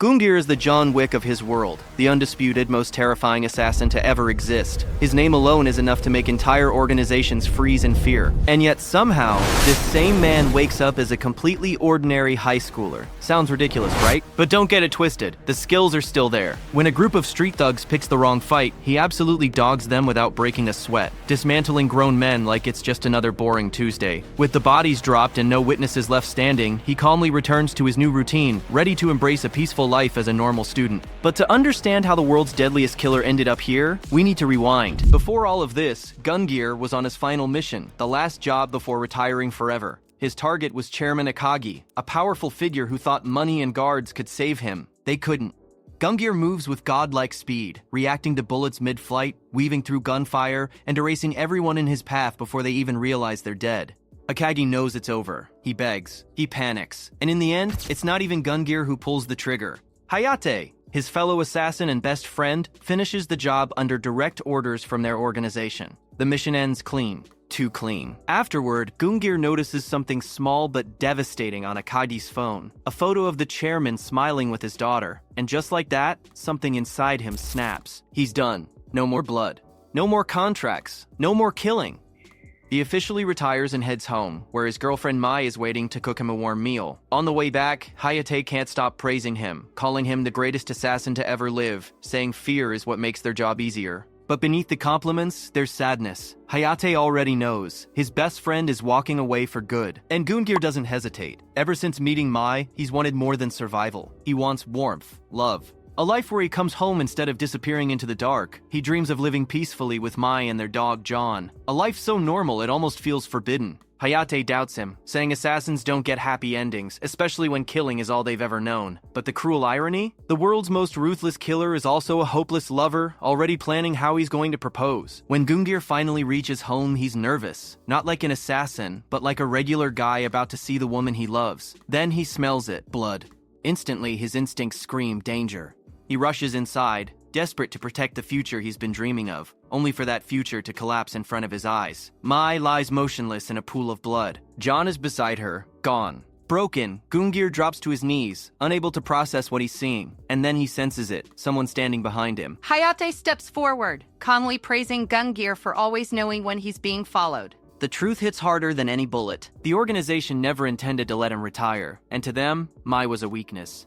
Gungir is the John Wick of his world, the undisputed, most terrifying assassin to ever exist. His name alone is enough to make entire organizations freeze in fear. And yet somehow, this same man wakes up as a completely ordinary high schooler. Sounds ridiculous, right? But don't get it twisted, the skills are still there. When a group of street thugs picks the wrong fight, he absolutely dogs them without breaking a sweat, dismantling grown men like it's just another boring Tuesday. With the bodies dropped and no witnesses left standing, he calmly returns to his new routine, ready to embrace a peaceful life as a normal student. But to understand how the world's deadliest killer ended up here, we need to rewind. Before all of this, Gungir was on his final mission, the last job before retiring forever. His target was Chairman Akagi, a powerful figure who thought money and guards could save him. They couldn't. Gungir moves with godlike speed, reacting to bullets mid-flight, weaving through gunfire, and erasing everyone in his path before they even realize they're dead. Akagi knows it's over. He begs. He panics. And in the end, it's not even Gungir who pulls the trigger. Hayate, his fellow assassin and best friend, finishes the job under direct orders from their organization. The mission ends clean. Too clean. Afterward, Gungir notices something small but devastating on Akagi's phone. A photo of the chairman smiling with his daughter. And just like that, something inside him snaps. He's done. No more blood. No more contracts. No more killing. He officially retires and heads home, where his girlfriend Mai is waiting to cook him a warm meal. On the way back, Hayate can't stop praising him, calling him the greatest assassin to ever live, saying fear is what makes their job easier. But beneath the compliments, there's sadness. Hayate already knows. His best friend is walking away for good. And Gungir doesn't hesitate. Ever since meeting Mai, he's wanted more than survival. He wants warmth, love. A life where he comes home instead of disappearing into the dark. He dreams of living peacefully with Mai and their dog John. A life so normal it almost feels forbidden. Hayate doubts him, saying assassins don't get happy endings, especially when killing is all they've ever known. But the cruel irony? The world's most ruthless killer is also a hopeless lover, already planning how he's going to propose. When Gungir finally reaches home, he's nervous. Not like an assassin, but like a regular guy about to see the woman he loves. Then he smells it, blood. Instantly, his instincts scream danger. He rushes inside, desperate to protect the future he's been dreaming of, only for that future to collapse in front of his eyes. Mai lies motionless in a pool of blood. John is beside her, gone. Broken, Gungir drops to his knees, unable to process what he's seeing. And then he senses it, someone standing behind him. Hayate steps forward, calmly praising Gungir for always knowing when he's being followed. The truth hits harder than any bullet. The organization never intended to let him retire, and to them, Mai was a weakness.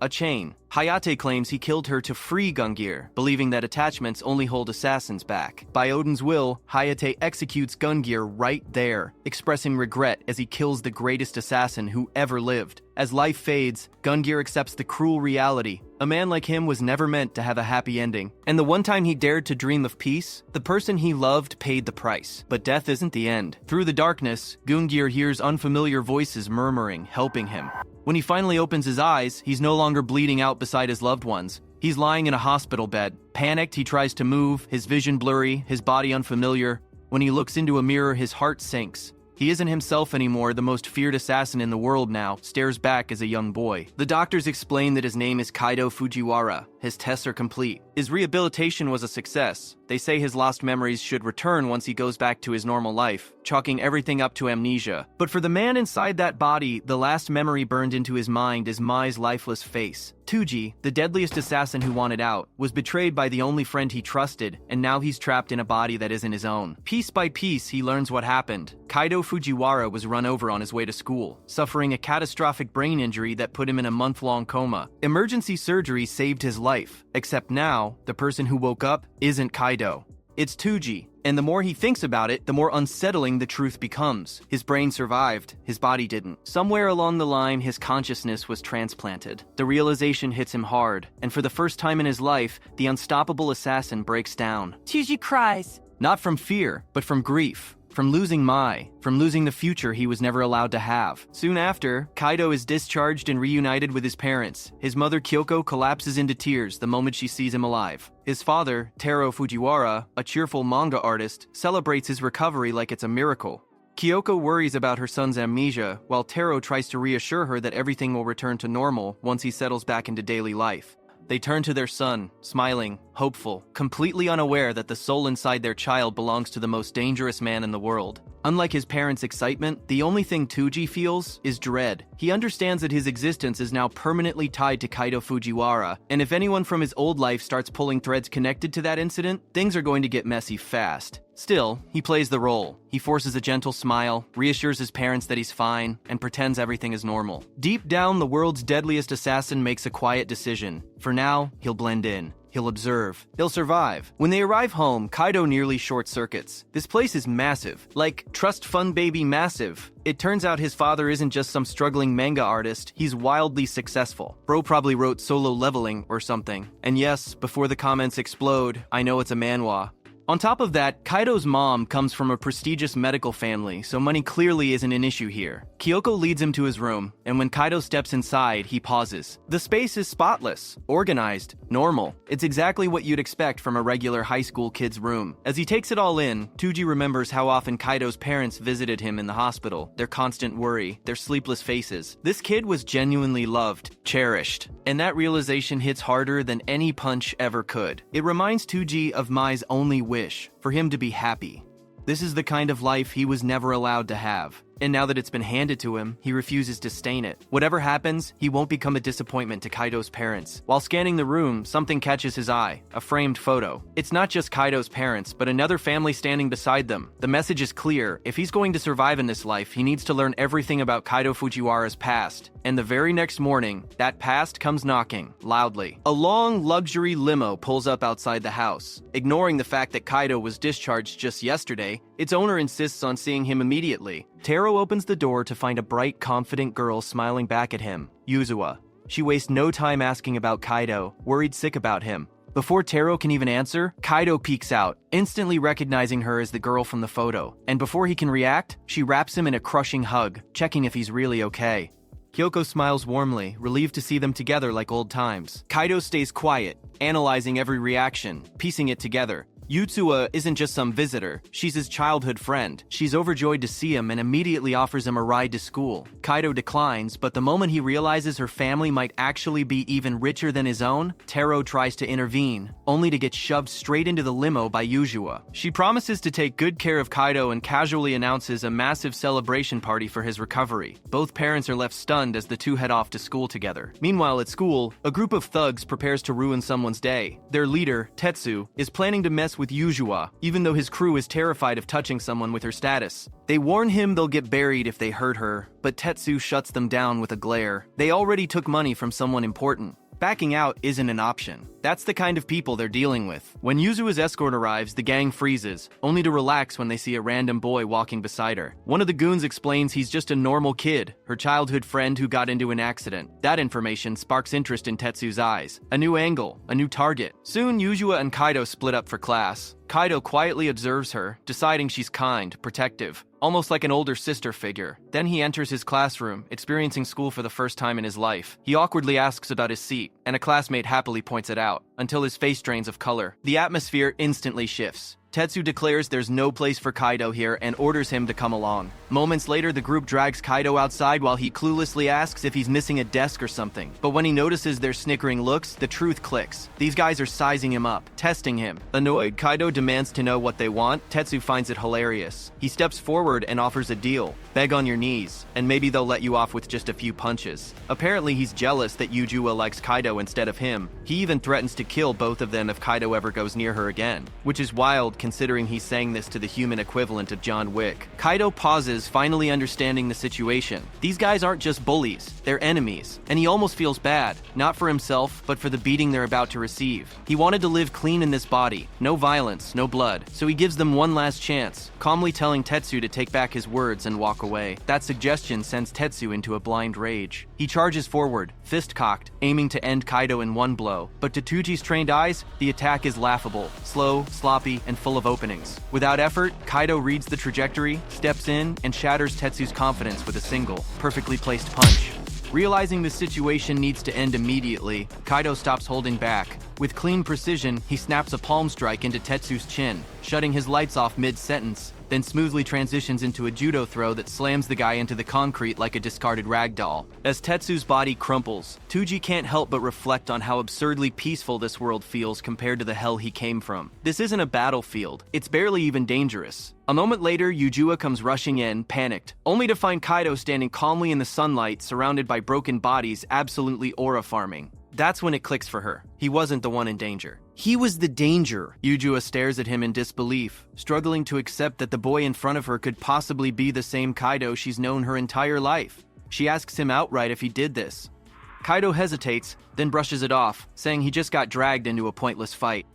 A chain. Hayate claims he killed her to free Gungir, believing that attachments only hold assassins back. By Odin's will, Hayate executes Gungir right there, expressing regret as he kills the greatest assassin who ever lived. As life fades, Gungir accepts the cruel reality. A man like him was never meant to have a happy ending. And the one time he dared to dream of peace, the person he loved paid the price. But death isn't the end. Through the darkness, Gungir hears unfamiliar voices murmuring, helping him. When he finally opens his eyes, he's no longer bleeding out beside his loved ones. He's lying in a hospital bed. Panicked, he tries to move, his vision blurry, his body unfamiliar. When he looks into a mirror, his heart sinks. He isn't himself anymore. The most feared assassin in the world now stares back as a young boy. The doctors explain that his name is Kaido Fujiwara. His tests are complete. His rehabilitation was a success. They say his lost memories should return once he goes back to his normal life, chalking everything up to amnesia. But for the man inside that body, the last memory burned into his mind is Mai's lifeless face. Tuji, the deadliest assassin who wanted out, was betrayed by the only friend he trusted, and now he's trapped in a body that isn't his own. Piece by piece, he learns what happened. Kaido Fujiwara was run over on his way to school, suffering a catastrophic brain injury that put him in a month-long coma. Emergency surgery saved his life, except now, the person who woke up isn't Kaido. It's Tuji, and the more he thinks about it, the more unsettling the truth becomes. His brain survived, his body didn't. Somewhere along the line, his consciousness was transplanted. The realization hits him hard, and for the first time in his life, the unstoppable assassin breaks down. Tuji cries. Not from fear, but from grief. From losing Mai, from losing the future he was never allowed to have. Soon after, Kaido is discharged and reunited with his parents. His mother Kyoko collapses into tears the moment she sees him alive. His father, Taro Fujiwara, a cheerful manga artist, celebrates his recovery like it's a miracle. Kyoko worries about her son's amnesia, while Taro tries to reassure her that everything will return to normal once he settles back into daily life. They turn to their son, smiling, hopeful, completely unaware that the soul inside their child belongs to the most dangerous man in the world. Unlike his parents' excitement, the only thing Tuji feels is dread. He understands that his existence is now permanently tied to Kaido Fujiwara, and if anyone from his old life starts pulling threads connected to that incident, things are going to get messy fast. Still, he plays the role. He forces a gentle smile, reassures his parents that he's fine, and pretends everything is normal. Deep down, the world's deadliest assassin makes a quiet decision. For now, he'll blend in. He'll observe. He'll survive. When they arrive home, Kaido nearly short-circuits. This place is massive. Like, trust fund baby massive. It turns out his father isn't just some struggling manga artist, he's wildly successful. Bro probably wrote Solo Leveling or something. And yes, before the comments explode, I know it's a manhwa. On top of that, Kaido's mom comes from a prestigious medical family, so money clearly isn't an issue here. Kyoko leads him to his room, and when Kaido steps inside, he pauses. The space is spotless, organized, normal. It's exactly what you'd expect from a regular high school kid's room. As he takes it all in, Tuji remembers how often Kaido's parents visited him in the hospital, their constant worry, their sleepless faces. This kid was genuinely loved, cherished, and that realization hits harder than any punch ever could. It reminds Tuji of Mai's only wish, for him to be happy. This is the kind of life he was never allowed to have. And now that it's been handed to him, he refuses to stain it. Whatever happens, he won't become a disappointment to Kaido's parents. While scanning the room, something catches his eye, a framed photo. It's not just Kaido's parents, but another family standing beside them. The message is clear. If he's going to survive in this life, he needs to learn everything about Kaido Fujiwara's past. And the very next morning, that past comes knocking, loudly. A long, luxury limo pulls up outside the house. Ignoring the fact that Kaido was discharged just yesterday, its owner insists on seeing him immediately. Taro opens the door to find a bright, confident girl smiling back at him, Yuzuha. She wastes no time asking about Kaido, worried sick about him. Before Taro can even answer, Kaido peeks out, instantly recognizing her as the girl from the photo. And before he can react, she wraps him in a crushing hug, checking if he's really okay. Kyoko smiles warmly, relieved to see them together like old times. Kaido stays quiet, analyzing every reaction, piecing it together. Yuzuha isn't just some visitor, she's his childhood friend. She's overjoyed to see him and immediately offers him a ride to school. Kaido declines, but the moment he realizes her family might actually be even richer than his own, Taro tries to intervene, only to get shoved straight into the limo by Yuzuha. She promises to take good care of Kaido and casually announces a massive celebration party for his recovery. Both parents are left stunned as the two head off to school together. Meanwhile at school, a group of thugs prepares to ruin someone's day. Their leader, Tetsu, is planning to mess with Yuzuha, even though his crew is terrified of touching someone with her status. They warn him they'll get buried if they hurt her, but Tetsu shuts them down with a glare. They already took money from someone important. Backing out isn't an option. That's the kind of people they're dealing with. When Yuzuha's escort arrives, the gang freezes, only to relax when they see a random boy walking beside her. One of the goons explains he's just a normal kid, her childhood friend who got into an accident. That information sparks interest in Tetsu's eyes. A new angle, a new target. Soon, Yuzuha and Kaido split up for class. Kaido quietly observes her, deciding she's kind, protective, almost like an older sister figure. Then he enters his classroom, experiencing school for the first time in his life. He awkwardly asks about his seat, and a classmate happily points it out, until his face drains of color. The atmosphere instantly shifts. Tetsu declares there's no place for Kaido here and orders him to come along. Moments later, the group drags Kaido outside while he cluelessly asks if he's missing a desk or something. But when he notices their snickering looks, the truth clicks. These guys are sizing him up, testing him. Annoyed, Kaido demands to know what they want. Tetsu finds it hilarious. He steps forward and offers a deal. Beg on your knees, and maybe they'll let you off with just a few punches. Apparently, he's jealous that Yuzuha likes Kaido instead of him. He even threatens to kill both of them if Kaido ever goes near her again, which is wild considering he's saying this to the human equivalent of John Wick. Kaido pauses, finally understanding the situation. These guys aren't just bullies, they're enemies, and he almost feels bad, not for himself, but for the beating they're about to receive. He wanted to live clean in this body, no violence, no blood, so he gives them one last chance, calmly telling Tetsu to take back his words and walk away. That suggestion sends Tetsu into a blind rage. He charges forward, fist cocked, aiming to end Kaido in one blow, but to Tuji's trained eyes, the attack is laughable, slow, sloppy, and full of openings. Without effort, Kaido reads the trajectory, steps in, and shatters Tetsu's confidence with a single, perfectly placed punch. Realizing the situation needs to end immediately, Kaido stops holding back. With clean precision, he snaps a palm strike into Tetsu's chin, shutting his lights off mid-sentence. then smoothly transitions into a judo throw that slams the guy into the concrete like a discarded rag doll. As Tetsu's body crumples, Tuji can't help but reflect on how absurdly peaceful this world feels compared to the hell he came from. This isn't a battlefield, it's barely even dangerous. A moment later, Yuzuha comes rushing in, panicked, only to find Kaido standing calmly in the sunlight, surrounded by broken bodies, absolutely aura farming. That's when it clicks for her. He wasn't the one in danger. He was the danger. Yuzuha stares at him in disbelief, struggling to accept that the boy in front of her could possibly be the same Kaido she's known her entire life. She asks him outright if he did this. Kaido hesitates, then brushes it off, saying he just got dragged into a pointless fight.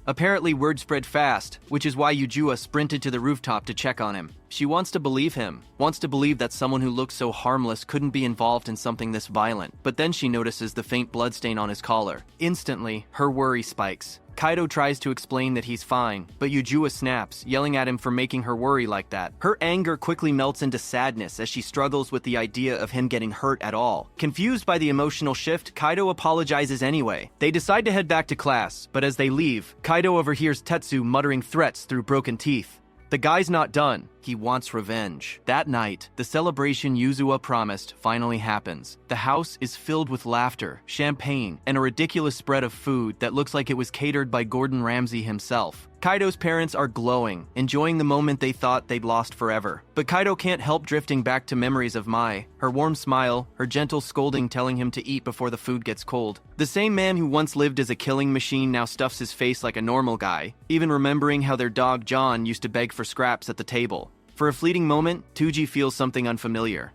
Apparently, word spread fast, which is why Yuzuha sprinted to the rooftop to check on him. She wants to believe him, wants to believe that someone who looks so harmless couldn't be involved in something this violent. But then she notices the faint bloodstain on his collar. Instantly, her worry spikes. Kaido tries to explain that he's fine, but Yuzuha snaps, yelling at him for making her worry like that. Her anger quickly melts into sadness as she struggles with the idea of him getting hurt at all. Confused by the emotional shift, Kaido apologizes anyway. They decide to head back to class, but as they leave, Kaido overhears Tetsu muttering threats through broken teeth. The guy's not done. He wants revenge. That night, the celebration Yuzuha promised finally happens. The house is filled with laughter, champagne, and a ridiculous spread of food that looks like it was catered by Gordon Ramsay himself. Kaido's parents are glowing, enjoying the moment they thought they'd lost forever. But Kaido can't help drifting back to memories of Mai, her warm smile, her gentle scolding telling him to eat before the food gets cold. The same man who once lived as a killing machine now stuffs his face like a normal guy, even remembering how their dog John used to beg for scraps at the table. For a fleeting moment, Tuji feels something unfamiliar.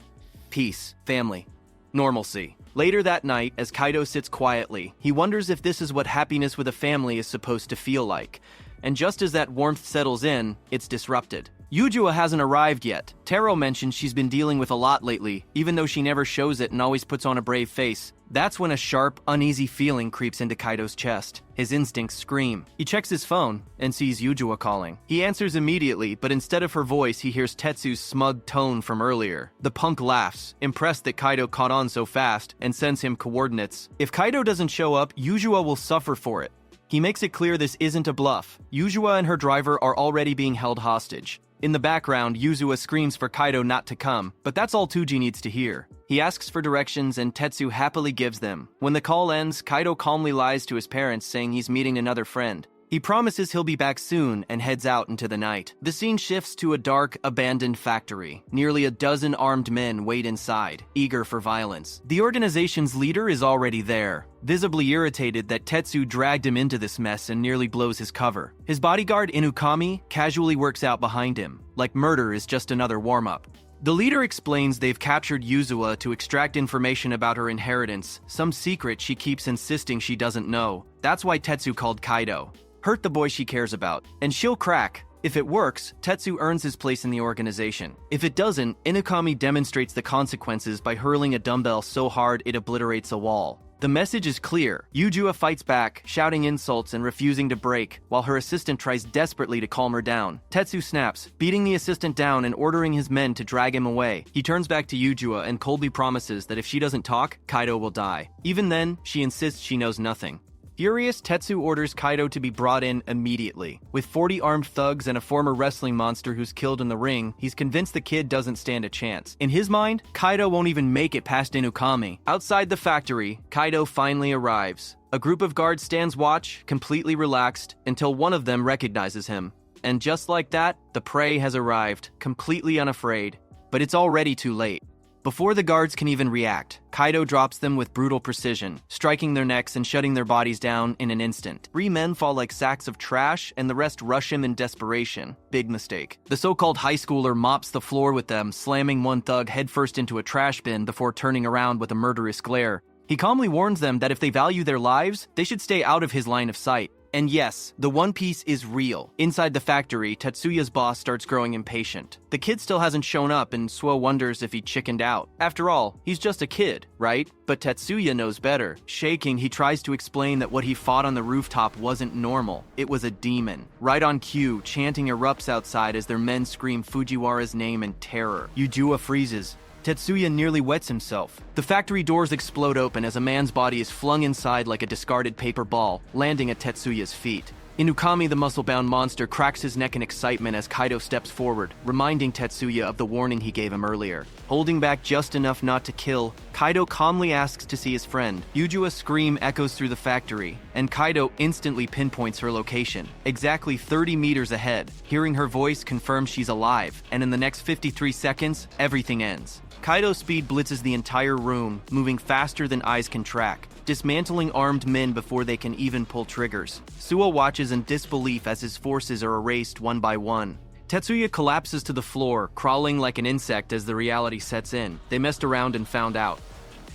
Peace, family, normalcy. Later that night, as Kaido sits quietly, he wonders if this is what happiness with a family is supposed to feel like. And just as that warmth settles in, it's disrupted. Yuzuha hasn't arrived yet. Taro mentions she's been dealing with a lot lately, even though she never shows it and always puts on a brave face. That's when a sharp, uneasy feeling creeps into Kaido's chest. His instincts scream. He checks his phone and sees Yuzuha calling. He answers immediately, but instead of her voice, he hears Tetsu's smug tone from earlier. The punk laughs, impressed that Kaido caught on so fast, and sends him coordinates. If Kaido doesn't show up, Yuzuha will suffer for it. He makes it clear this isn't a bluff. Yuzuha and her driver are already being held hostage. In the background, Yuzuha screams for Kaido not to come, but that's all Tuji needs to hear. He asks for directions and Tetsu happily gives them. When the call ends, Kaido calmly lies to his parents, saying he's meeting another friend. He promises he'll be back soon and heads out into the night. The scene shifts to a dark, abandoned factory. Nearly a dozen armed men wait inside, eager for violence. The organization's leader is already there, visibly irritated that Tetsu dragged him into this mess and nearly blows his cover. His bodyguard Inukami casually works out behind him, like murder is just another warm-up. The leader explains they've captured Yuzuha to extract information about her inheritance, some secret she keeps insisting she doesn't know. That's why Tetsu called Kaido. Hurt the boy she cares about, and she'll crack. If it works, Tetsu earns his place in the organization. If it doesn't, Inukami demonstrates the consequences by hurling a dumbbell so hard it obliterates a wall. The message is clear. Yuzuha fights back, shouting insults and refusing to break, while her assistant tries desperately to calm her down. Tetsu snaps, beating the assistant down and ordering his men to drag him away. He turns back to Yuzuha and coldly promises that if she doesn't talk, Kaido will die. Even then, she insists she knows nothing. Furious, Tetsu orders Kaido to be brought in immediately. With 40 armed thugs and a former wrestling monster who's killed in the ring, he's convinced the kid doesn't stand a chance. In his mind, Kaido won't even make it past Inukami. Outside the factory, Kaido finally arrives. A group of guards stands watch, completely relaxed, until one of them recognizes him. And just like that, the prey has arrived, completely unafraid. But it's already too late. Before the guards can even react, Kaido drops them with brutal precision, striking their necks and shutting their bodies down in an instant. 3 men fall like sacks of trash, and the rest rush him in desperation. Big mistake. The so-called high schooler mops the floor with them, slamming one thug headfirst into a trash bin before turning around with a murderous glare. He calmly warns them that if they value their lives, they should stay out of his line of sight. And yes, the One Piece is real. Inside the factory, Tetsuya's boss starts growing impatient. The kid still hasn't shown up, and Suo wonders if he chickened out. After all, he's just a kid, right? But Tetsuya knows better. Shaking, he tries to explain that what he fought on the rooftop wasn't normal. It was a demon. Right on cue, chanting erupts outside as their men scream Fujiwara's name in terror. Yuzuha freezes. Tetsuya nearly wets himself. The factory doors explode open as a man's body is flung inside like a discarded paper ball, landing at Tetsuya's feet. Inukami, the muscle-bound monster, cracks his neck in excitement as Kaido steps forward, reminding Tetsuya of the warning he gave him earlier. Holding back just enough not to kill, Kaido calmly asks to see his friend. Yuzuha's scream echoes through the factory, and Kaido instantly pinpoints her location, exactly 30 meters ahead. Hearing her voice confirms she's alive, and in the next 53 seconds, everything ends. Kaido's speed blitzes the entire room, moving faster than eyes can track, dismantling armed men before they can even pull triggers. Suo watches in disbelief as his forces are erased one by one. Tetsuya collapses to the floor, crawling like an insect as the reality sets in. They messed around and found out.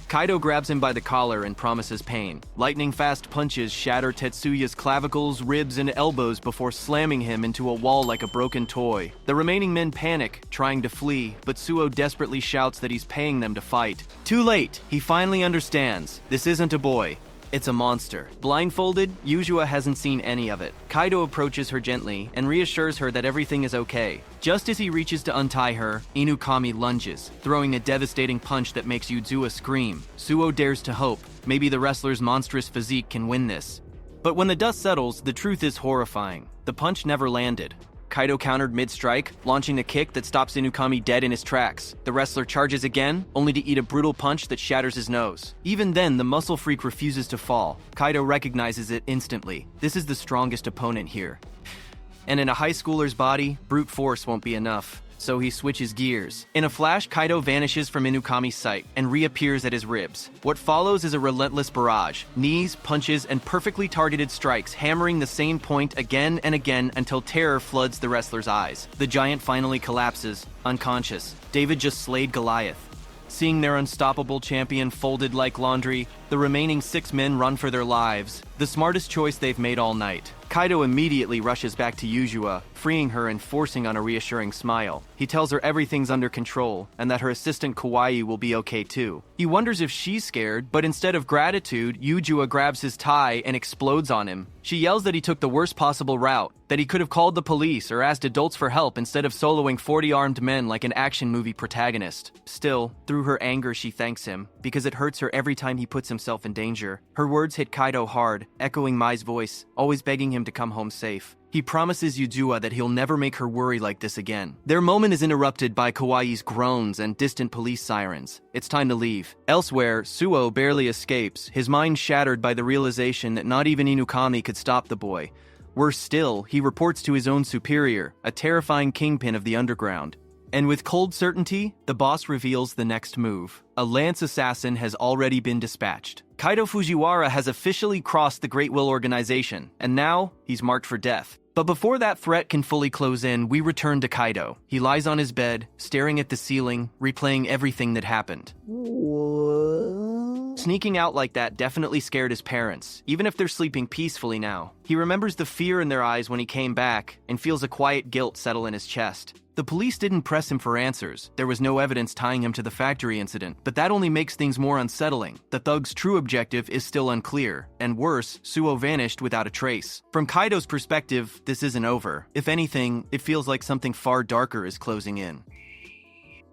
Kaido grabs him by the collar and promises pain. Lightning-fast punches shatter Tetsuya's clavicles, ribs, and elbows before slamming him into a wall like a broken toy. The remaining men panic, trying to flee, but Suo desperately shouts that he's paying them to fight. Too late, he finally understands. This isn't a boy. It's a monster. Blindfolded, Yuzuha hasn't seen any of it. Kaido approaches her gently and reassures her that everything is okay. Just as he reaches to untie her, Inukami lunges, throwing a devastating punch that makes Yuzuha scream. Suo dares to hope. Maybe the wrestler's monstrous physique can win this. But when the dust settles, the truth is horrifying. The punch never landed. Kaido countered mid-strike, launching a kick that stops Inukami dead in his tracks. The wrestler charges again, only to eat a brutal punch that shatters his nose. Even then, the muscle freak refuses to fall. Kaido recognizes it instantly. This is the strongest opponent here. And in a high schooler's body, brute force won't be enough. So he switches gears. In a flash, Kaido vanishes from Inukami's sight and reappears at his ribs. What follows is a relentless barrage. Knees, punches, and perfectly targeted strikes, hammering the same point again and again until terror floods the wrestler's eyes. The giant finally collapses, unconscious. David just slayed Goliath. Seeing their unstoppable champion folded like laundry, the remaining 6 men run for their lives, the smartest choice they've made all night. Kaido immediately rushes back to Yuzuha, freeing her and forcing on a reassuring smile. He tells her everything's under control, and that her assistant Kawaii will be okay too. He wonders if she's scared, but instead of gratitude, Yuzuha grabs his tie and explodes on him. She yells that he took the worst possible route, that he could have called the police or asked adults for help instead of soloing 40 armed men like an action movie protagonist. Still, through her anger she thanks him, because it hurts her every time he puts himself in danger. Her words hit Kaido hard, echoing Mai's voice, always begging him to come home safe. He promises Yuzuha that he'll never make her worry like this again. Their moment is interrupted by Kawaii's groans and distant police sirens. It's time to leave. Elsewhere, Suo barely escapes, his mind shattered by the realization that not even Inukami could stop the boy. Worse still, he reports to his own superior, a terrifying kingpin of the underground. And with cold certainty, the boss reveals the next move. A lance assassin has already been dispatched. Kaido Fujiwara has officially crossed the Great Will Organization, and now he's marked for death. But before that threat can fully close in, we return to Kaido. He lies on his bed, staring at the ceiling, replaying everything that happened. Sneaking out like that definitely scared his parents, even if they're sleeping peacefully now. He remembers the fear in their eyes when he came back, and feels a quiet guilt settle in his chest. The police didn't press him for answers. There was no evidence tying him to the factory incident, but that only makes things more unsettling. The thug's true objective is still unclear, and worse, Suo vanished without a trace. From Kaido's perspective, this isn't over. If anything, it feels like something far darker is closing in.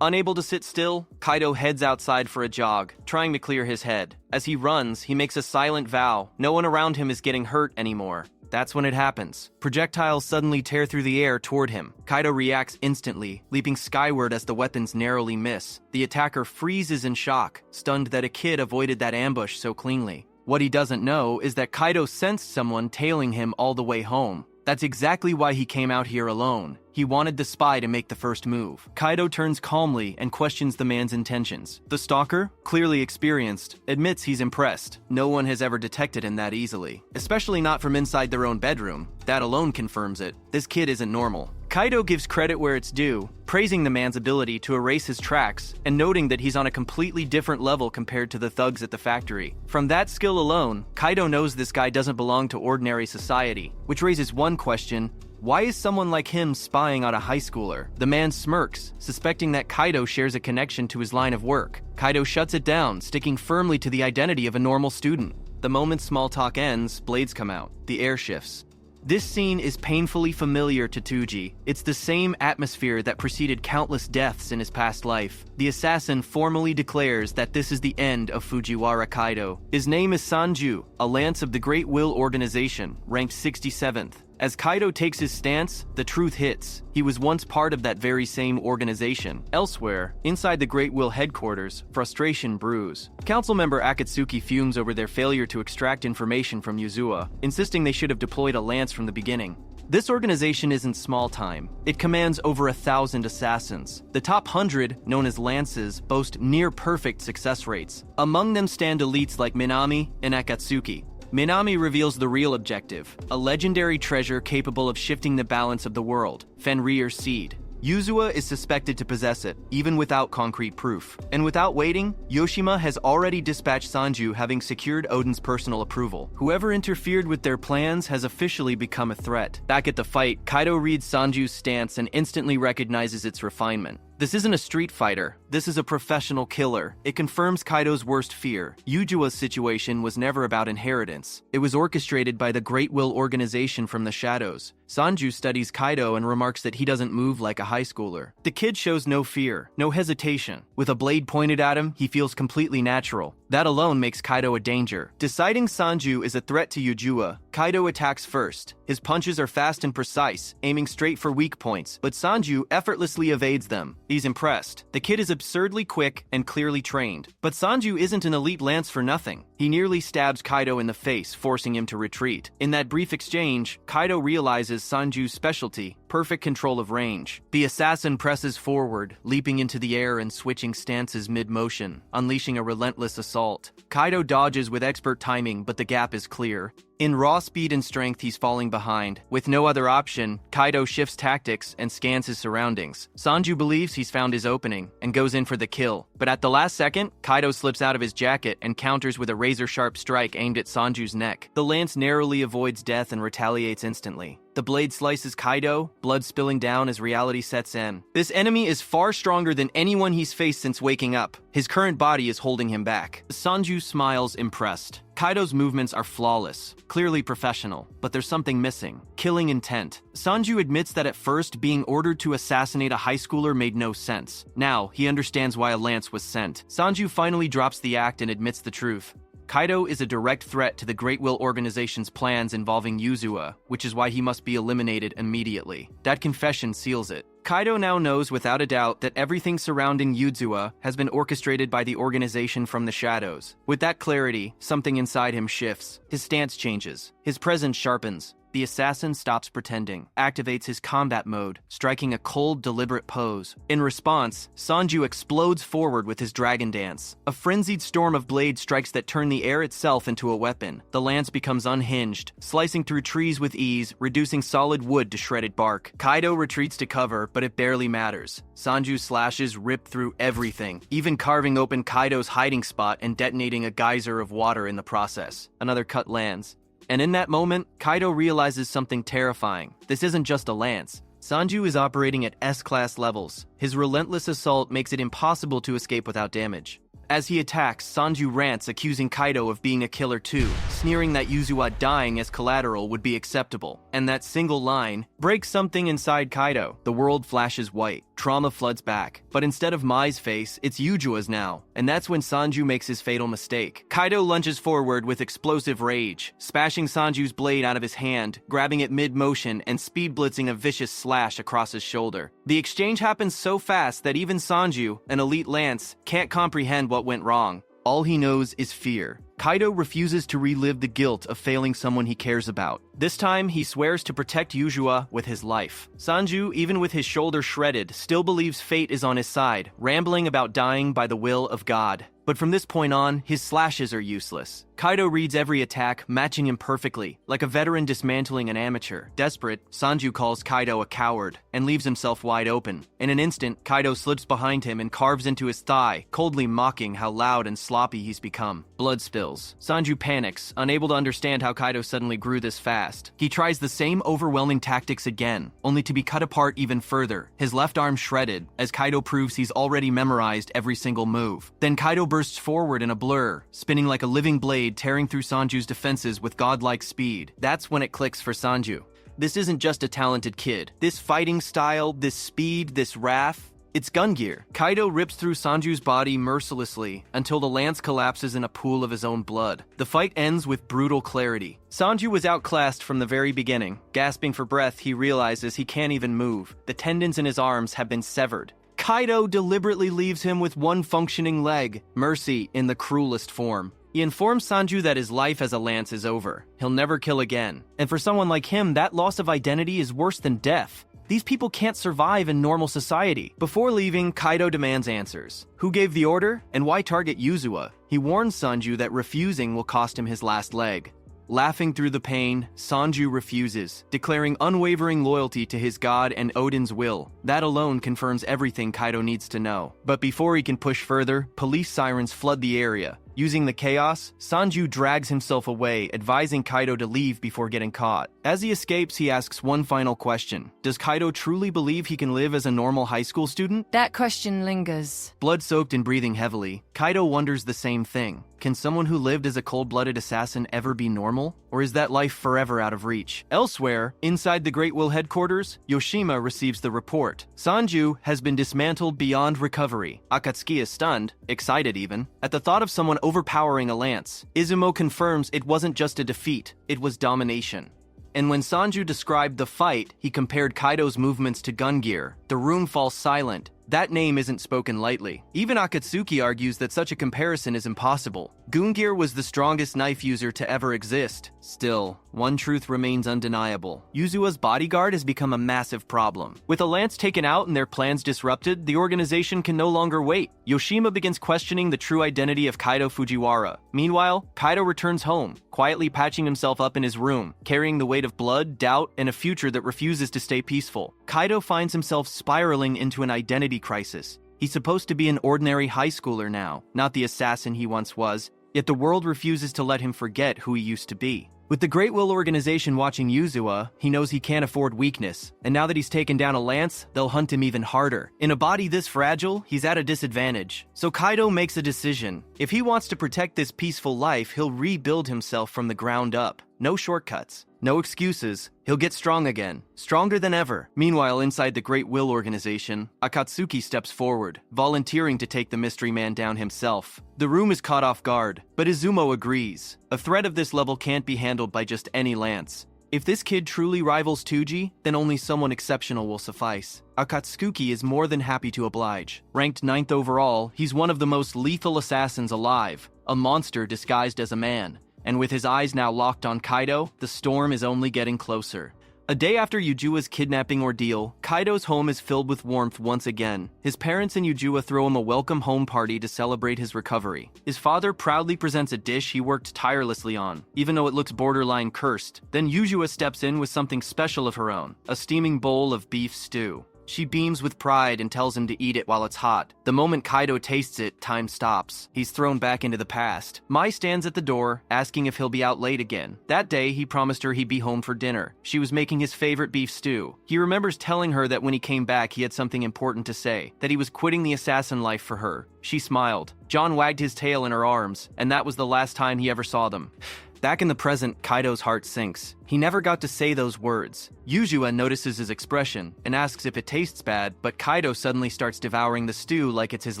Unable to sit still, Kaido heads outside for a jog, trying to clear his head. As he runs, he makes a silent vow. No one around him is getting hurt anymore. That's when it happens. Projectiles suddenly tear through the air toward him. Kaido reacts instantly, leaping skyward as the weapons narrowly miss. The attacker freezes in shock, stunned that a kid avoided that ambush so cleanly. What he doesn't know is that Kaido sensed someone tailing him all the way home. That's exactly why he came out here alone. He wanted the spy to make the first move. Kaido turns calmly and questions the man's intentions. The stalker, clearly experienced, admits he's impressed. No one has ever detected him that easily, especially not from inside their own bedroom. That alone confirms it. This kid isn't normal. Kaido gives credit where it's due, praising the man's ability to erase his tracks and noting that he's on a completely different level compared to the thugs at the factory. From that skill alone, Kaido knows this guy doesn't belong to ordinary society, which raises one question: why is someone like him spying on a high schooler? The man smirks, suspecting that Kaido shares a connection to his line of work. Kaido shuts it down, sticking firmly to the identity of a normal student. The moment small talk ends, blades come out. The air shifts. This scene is painfully familiar to Tuji. It's the same atmosphere that preceded countless deaths in his past life. The assassin formally declares that this is the end of Fujiwara Kaido. His name is Sanju, a lance of the Great Will Organization, ranked 67th. As Kaido takes his stance, the truth hits. He was once part of that very same organization. Elsewhere, inside the Great Will headquarters, frustration brews. Council member Akatsuki fumes over their failure to extract information from Yuzuha, insisting they should have deployed a lance from the beginning. This organization isn't small time. It commands over 1,000 assassins. The top 100, known as lances, boast near-perfect success rates. Among them stand elites like Minami and Akatsuki. Minami reveals the real objective, a legendary treasure capable of shifting the balance of the world, Fenrir's seed. Yuzuha is suspected to possess it, even without concrete proof. And without waiting, Yoshima has already dispatched Sanju, having secured Oden's personal approval. Whoever interfered with their plans has officially become a threat. Back at the fight, Kaido reads Sanju's stance and instantly recognizes its refinement. This isn't a street fighter, this is a professional killer. It confirms Kaido's worst fear. Yujua's situation was never about inheritance. It was orchestrated by the Great Will Organization from the shadows. Sanju studies Kaido and remarks that he doesn't move like a high schooler. The kid shows no fear, no hesitation. With a blade pointed at him, he feels completely natural. That alone makes Kaido a danger. Deciding Sanju is a threat to Yujuha, Kaido attacks first. His punches are fast and precise, aiming straight for weak points, but Sanju effortlessly evades them. He's impressed. The kid is absurdly quick and clearly trained. But Sanju isn't an elite lance for nothing. He nearly stabs Kaido in the face, forcing him to retreat. In that brief exchange, Kaido realizes Sanju's specialty, perfect control of range. The assassin presses forward, leaping into the air and switching stances mid-motion, unleashing a relentless assault. Kaido dodges with expert timing, but the gap is clear. In raw speed and strength, he's falling behind. With no other option, Kaido shifts tactics and scans his surroundings. Sanju believes he's found his opening and goes in for the kill. But at the last second, Kaido slips out of his jacket and counters with a razor-sharp strike aimed at Sanju's neck. The lance narrowly avoids death and retaliates instantly. The blade slices Kaido, blood spilling down as reality sets in. This enemy is far stronger than anyone he's faced since waking up. His current body is holding him back. Sanju smiles, impressed. Kaido's movements are flawless, clearly professional, but there's something missing. Killing intent. Sanju admits that at first, being ordered to assassinate a high schooler made no sense. Now, he understands why a lance was sent. Sanju finally drops the act and admits the truth. Kaido is a direct threat to the Great Will Organization's plans involving Yuzuha, which is why he must be eliminated immediately. That confession seals it. Kaido now knows without a doubt that everything surrounding Yuzuha has been orchestrated by the organization from the shadows. With that clarity, something inside him shifts. His stance changes. His presence sharpens. The assassin stops pretending, activates his combat mode, striking a cold, deliberate pose. In response, Sanju explodes forward with his dragon dance. A frenzied storm of blades strikes that turn the air itself into a weapon. The lance becomes unhinged, slicing through trees with ease, reducing solid wood to shredded bark. Kaido retreats to cover, but it barely matters. Sanju's slashes rip through everything, even carving open Kaido's hiding spot and detonating a geyser of water in the process. Another cut lands. And in that moment, Kaido realizes something terrifying. This isn't just a lance. Sanju is operating at S-class levels. His relentless assault makes it impossible to escape without damage. As he attacks, Sanju rants, accusing Kaido of being a killer too, sneering that Yuzuha dying as collateral would be acceptable. And that single line breaks something inside Kaido. The world flashes white. Trauma floods back. But instead of Mai's face, it's Yujua's now. And that's when Sanju makes his fatal mistake. Kaido lunges forward with explosive rage, smashing Sanju's blade out of his hand, grabbing it mid-motion and speed blitzing a vicious slash across his shoulder. The exchange happens so fast that even Sanju, an elite lance, can't comprehend what went wrong. All he knows is fear. Kaido refuses to relive the guilt of failing someone he cares about. This time, he swears to protect Yuzuha with his life. Sanju, even with his shoulder shredded, still believes fate is on his side, rambling about dying by the will of God. But from this point on, his slashes are useless. Kaido reads every attack, matching him perfectly, like a veteran dismantling an amateur. Desperate, Sanju calls Kaido a coward and leaves himself wide open. In an instant, Kaido slips behind him and carves into his thigh, coldly mocking how loud and sloppy he's become. Blood spills. Sanju panics, unable to understand how Kaido suddenly grew this fast. fast. He tries the same overwhelming tactics again, only to be cut apart even further, his left arm shredded, as Kaido proves he's already memorized every single move. Then Kaido bursts forward in a blur, spinning like a living blade, tearing through Sanju's defenses with godlike speed. That's when it clicks for Sanju. This isn't just a talented kid. This fighting style, this speed, this wrath, it's Gungir. Kaido rips through Sanju's body mercilessly until the lance collapses in a pool of his own blood. The fight ends with brutal clarity. Sanju was outclassed from the very beginning. Gasping for breath, he realizes he can't even move. The tendons in his arms have been severed. Kaido deliberately leaves him with one functioning leg, mercy in the cruelest form. He informs Sanju that his life as a lance is over. He'll never kill again. And for someone like him, that loss of identity is worse than death. These people can't survive in normal society. Before leaving, Kaido demands answers. Who gave the order, and why target Yuzuha? He warns Sanju that refusing will cost him his last leg. Laughing through the pain, Sanju refuses, declaring unwavering loyalty to his god and Odin's will. That alone confirms everything Kaido needs to know. But before he can push further, police sirens flood the area. Using the chaos, Sanju drags himself away, advising Kaido to leave before getting caught. As he escapes, he asks one final question. Does Kaido truly believe he can live as a normal high school student? That question lingers. Blood-soaked and breathing heavily, Kaido wonders the same thing. Can someone who lived as a cold-blooded assassin ever be normal? Or is that life forever out of reach? Elsewhere, inside the Great Will headquarters, Yoshima receives the report. Sanju has been dismantled beyond recovery. Akatsuki is stunned, excited even, at the thought of someone overpowering a lance. Izumo confirms it wasn't just a defeat, it was domination. And when Sanju described the fight, he compared Kaido's movements to Gungir. The room falls silent. That name isn't spoken lightly. Even Akatsuki argues that such a comparison is impossible. Gungir was the strongest knife user to ever exist. Still, one truth remains undeniable. Yuzuha's bodyguard has become a massive problem. With a lance taken out and their plans disrupted, the organization can no longer wait. Yoshima begins questioning the true identity of Kaido Fujiwara. Meanwhile, Kaido returns home, quietly patching himself up in his room, carrying the weight of blood, doubt, and a future that refuses to stay peaceful. Kaido finds himself spiraling into an identity crisis. He's supposed to be an ordinary high schooler now, not the assassin he once was, yet the world refuses to let him forget who he used to be. With the Great Will organization watching Yuzuha, he knows he can't afford weakness, and now that he's taken down a lance, they'll hunt him even harder. In a body this fragile, he's at a disadvantage. So Kaido makes a decision. If he wants to protect this peaceful life, he'll rebuild himself from the ground up. No shortcuts. No excuses. He'll get strong again. Stronger than ever. Meanwhile, inside the Great Will organization, Akatsuki steps forward, volunteering to take the mystery man down himself. The room is caught off guard, but Izumo agrees. A threat of this level can't be handled by just any lance. If this kid truly rivals Tuji, then only someone exceptional will suffice. Akatsuki is more than happy to oblige. Ranked 9th overall, he's one of the most lethal assassins alive, a monster disguised as a man. And with his eyes now locked on Kaido, the storm is only getting closer. A day after Yujua's kidnapping ordeal, Kaido's home is filled with warmth once again. His parents and Yujuha throw him a welcome home party to celebrate his recovery. His father proudly presents a dish he worked tirelessly on, even though it looks borderline cursed. Then Yujuha steps in with something special of her own, a steaming bowl of beef stew. She beams with pride and tells him to eat it while it's hot. The moment Kaido tastes it, time stops. He's thrown back into the past. Mai stands at the door, asking if he'll be out late again. That day, he promised her he'd be home for dinner. She was making his favorite beef stew. He remembers telling her that when he came back, he had something important to say, that he was quitting the assassin life for her. She smiled. John wagged his tail in her arms, and that was the last time he ever saw them. Back in the present, Kaido's heart sinks. He never got to say those words. Yuzuha notices his expression and asks if it tastes bad, but Kaido suddenly starts devouring the stew like it's his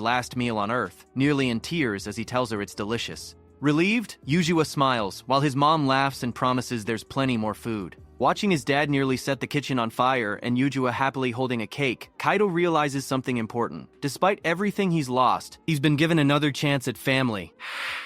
last meal on Earth, nearly in tears as he tells her it's delicious. Relieved, Yuzuha smiles, while his mom laughs and promises there's plenty more food. Watching his dad nearly set the kitchen on fire and Yuzuha happily holding a cake, Kaido realizes something important. Despite everything he's lost, he's been given another chance at family.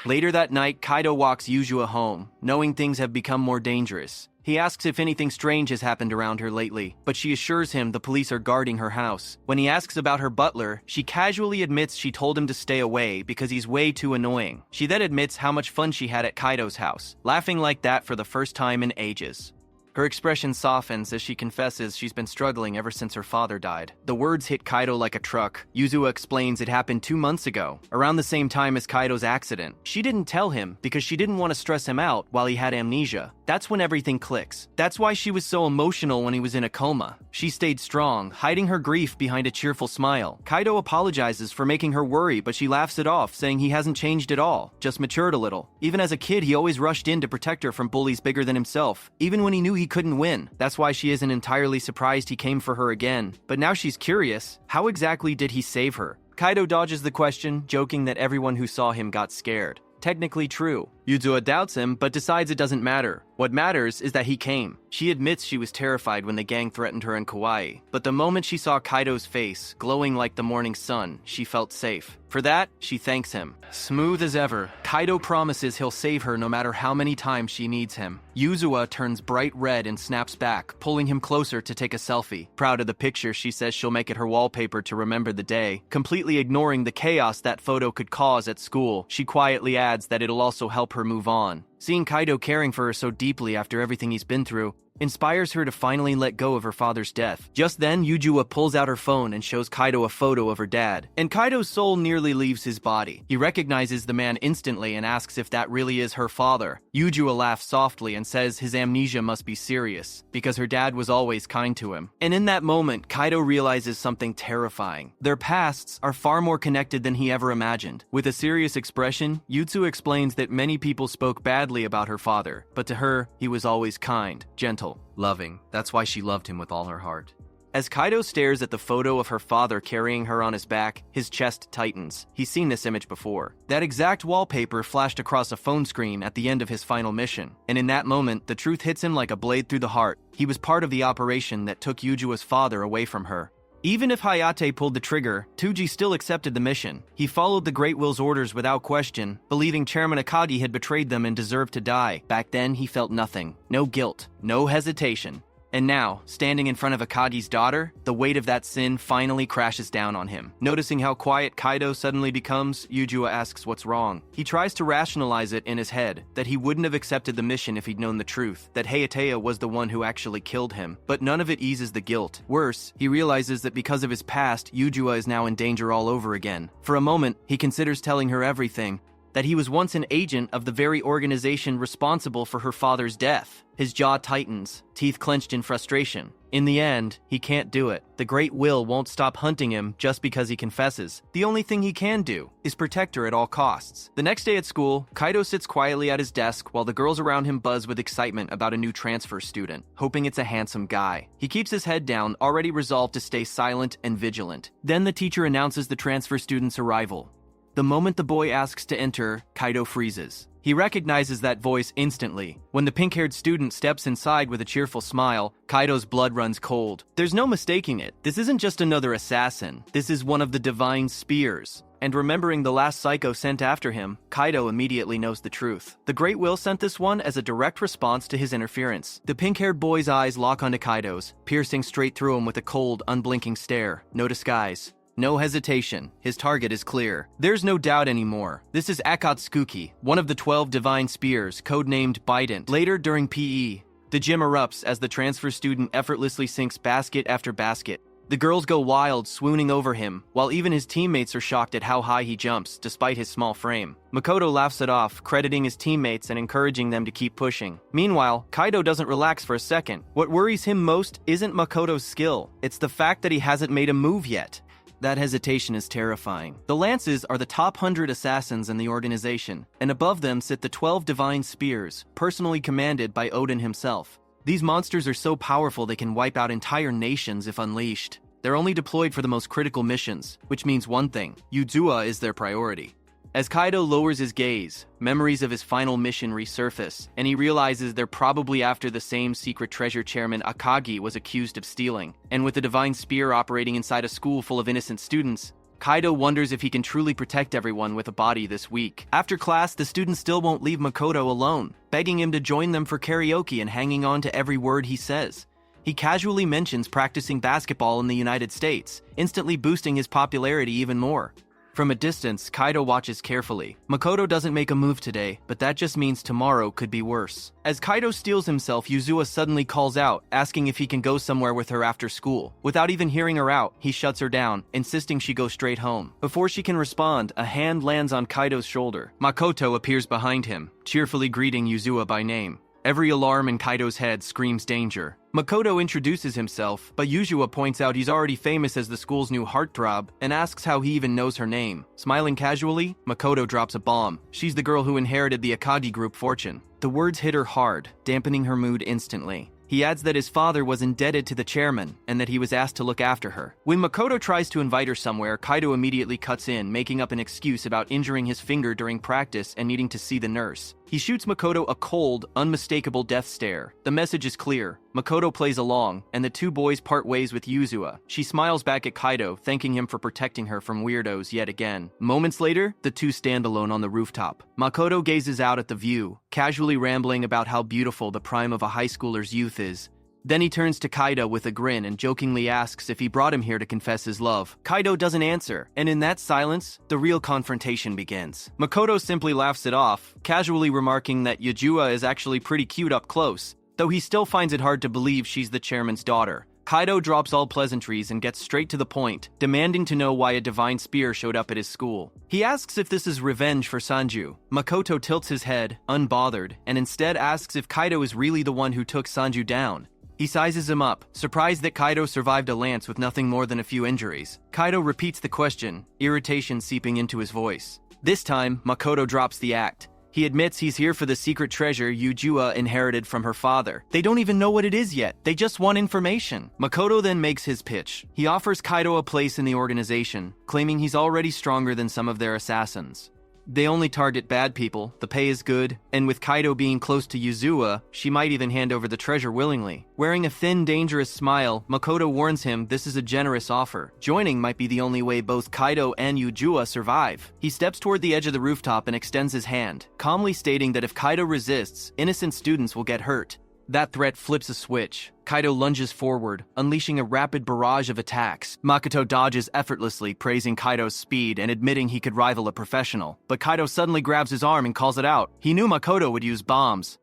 Later that night, Kaido walks Yuzuha home, knowing things have become more dangerous. He asks if anything strange has happened around her lately, but she assures him the police are guarding her house. When he asks about her butler, she casually admits she told him to stay away because he's way too annoying. She then admits how much fun she had at Kaido's house, laughing like that for the first time in ages. Her expression softens as she confesses she's been struggling ever since her father died. The words hit Kaido like a truck. Yuzuha explains it happened 2 months ago, around the same time as Kaido's accident. She didn't tell him because she didn't want to stress him out while he had amnesia. That's when everything clicks. That's why she was so emotional when he was in a coma. She stayed strong, hiding her grief behind a cheerful smile. Kaido apologizes for making her worry, but she laughs it off, saying he hasn't changed at all, just matured a little. Even as a kid, he always rushed in to protect her from bullies bigger than himself, even when he knew he couldn't win. That's why she isn't entirely surprised he came for her again. But now she's curious, how exactly did he save her? Kaido dodges the question, joking that everyone who saw him got scared. Technically true. Yuzuha doubts him, but decides it doesn't matter. What matters is that he came. She admits she was terrified when the gang threatened her in Kauai, but the moment she saw Kaido's face, glowing like the morning sun, she felt safe. For that, she thanks him. Smooth as ever, Kaido promises he'll save her no matter how many times she needs him. Yuzuha turns bright red and snaps back, pulling him closer to take a selfie. Proud of the picture, she says she'll make it her wallpaper to remember the day. Completely ignoring the chaos that photo could cause at school, she quietly adds that it'll also help her move on. Seeing Kaido caring for her so deeply after everything he's been through inspires her to finally let go of her father's death. Just then, Yuzuha pulls out her phone and shows Kaido a photo of her dad, and Kaido's soul nearly leaves his body. He recognizes the man instantly and asks if that really is her father. Yuzuha laughs softly and says his amnesia must be serious, because her dad was always kind to him. And in that moment, Kaido realizes something terrifying. Their pasts are far more connected than he ever imagined. With a serious expression, Yuzu explains that many people spoke badly about her father, but to her, he was always kind, gentle, loving. That's why she loved him with all her heart. As Kaido stares at the photo of her father carrying her on his back, his chest tightens. He's seen this image before. That exact wallpaper flashed across a phone screen at the end of his final mission. And in that moment, the truth hits him like a blade through the heart. He was part of the operation that took Yujua's father away from her. Even if Hayate pulled the trigger, Tuji still accepted the mission. He followed the Great Will's orders without question, believing Chairman Akagi had betrayed them and deserved to die. Back then, he felt nothing. No guilt. No hesitation. And now, standing in front of Akagi's daughter, the weight of that sin finally crashes down on him. Noticing how quiet Kaido suddenly becomes, Yuzuha asks what's wrong. He tries to rationalize it in his head, that he wouldn't have accepted the mission if he'd known the truth, that Hayate was the one who actually killed him. But none of it eases the guilt. Worse, he realizes that because of his past, Yuzuha is now in danger all over again. For a moment, he considers telling her everything, that he was once an agent of the very organization responsible for her father's death. His jaw tightens, teeth clenched in frustration. In the end, he can't do it. The Great Will won't stop hunting him just because he confesses. The only thing he can do is protect her at all costs. The next day at school, Kaido sits quietly at his desk while the girls around him buzz with excitement about a new transfer student, hoping it's a handsome guy. He keeps his head down, already resolved to stay silent and vigilant. Then the teacher announces the transfer student's arrival. The moment the boy asks to enter, Kaido freezes. He recognizes that voice instantly. When the pink-haired student steps inside with a cheerful smile, Kaido's blood runs cold. There's no mistaking it. This isn't just another assassin. This is one of the divine spears. And remembering the last psycho sent after him, Kaido immediately knows the truth. The Great Will sent this one as a direct response to his interference. The pink-haired boy's eyes lock onto Kaido's, piercing straight through him with a cold, unblinking stare. No disguise. No hesitation. His target is clear. There's no doubt anymore. This is Akatsuki, one of the 12 divine spears, codenamed Bident. Later during PE, the gym erupts as the transfer student effortlessly sinks basket after basket. The girls go wild, swooning over him, while even his teammates are shocked at how high he jumps, despite his small frame. Makoto laughs it off, crediting his teammates and encouraging them to keep pushing. Meanwhile, Kaido doesn't relax for a second. What worries him most isn't Makoto's skill. It's the fact that he hasn't made a move yet. That hesitation is terrifying. The Lances are the top 100 assassins in the organization, and above them sit the 12 divine spears, personally commanded by Odin himself. These monsters are so powerful they can wipe out entire nations if unleashed. They're only deployed for the most critical missions, which means one thing: Yuzuha is their priority. As Kaido lowers his gaze, memories of his final mission resurface, and he realizes they're probably after the same secret treasure chairman Akagi was accused of stealing. And with the divine spear operating inside a school full of innocent students, Kaido wonders if he can truly protect everyone with a body this week. After class, the students still won't leave Makoto alone, begging him to join them for karaoke and hanging on to every word he says. He casually mentions practicing basketball in the United States, instantly boosting his popularity even more. From a distance, Kaido watches carefully. Makoto doesn't make a move today, but that just means tomorrow could be worse. As Kaido steels himself, Yuzuha suddenly calls out, asking if he can go somewhere with her after school. Without even hearing her out, he shuts her down, insisting she go straight home. Before she can respond, a hand lands on Kaido's shoulder. Makoto appears behind him, cheerfully greeting Yuzuha by name. Every alarm in Kaido's head screams danger. Makoto introduces himself, but Yuzuha points out he's already famous as the school's new heartthrob and asks how he even knows her name. Smiling casually, Makoto drops a bomb. She's the girl who inherited the Akagi group fortune. The words hit her hard, dampening her mood instantly. He adds that his father was indebted to the chairman and that he was asked to look after her. When Makoto tries to invite her somewhere, Kaido immediately cuts in, making up an excuse about injuring his finger during practice and needing to see the nurse. He shoots Makoto a cold, unmistakable death stare. The message is clear. Makoto plays along, and the two boys part ways with Yuzuha. She smiles back at Kaido, thanking him for protecting her from weirdos yet again. Moments later, the two stand alone on the rooftop. Makoto gazes out at the view, casually rambling about how beautiful the prime of a high schooler's youth is. Then he turns to Kaido with a grin and jokingly asks if he brought him here to confess his love. Kaido doesn't answer, and in that silence, the real confrontation begins. Makoto simply laughs it off, casually remarking that Yuzuha is actually pretty cute up close, though he still finds it hard to believe she's the chairman's daughter. Kaido drops all pleasantries and gets straight to the point, demanding to know why a divine spear showed up at his school. He asks if this is revenge for Sanju. Makoto tilts his head, unbothered, and instead asks if Kaido is really the one who took Sanju down. He sizes him up, surprised that Kaido survived a lance with nothing more than a few injuries. Kaido repeats the question, irritation seeping into his voice. This time, Makoto drops the act. He admits he's here for the secret treasure Yuzuha inherited from her father. They don't even know what it is yet. They just want information. Makoto then makes his pitch. He offers Kaido a place in the organization, claiming he's already stronger than some of their assassins. They only target bad people, the pay is good, and with Kaido being close to Yuzuha, she might even hand over the treasure willingly. Wearing a thin, dangerous smile, Makoto warns him this is a generous offer. Joining might be the only way both Kaido and Yuzuha survive. He steps toward the edge of the rooftop and extends his hand, calmly stating that if Kaido resists, innocent students will get hurt. That threat flips a switch. Kaido lunges forward, unleashing a rapid barrage of attacks. Makoto dodges effortlessly, praising Kaido's speed and admitting he could rival a professional. But Kaido suddenly grabs his arm and calls it out. He knew Makoto would use bombs.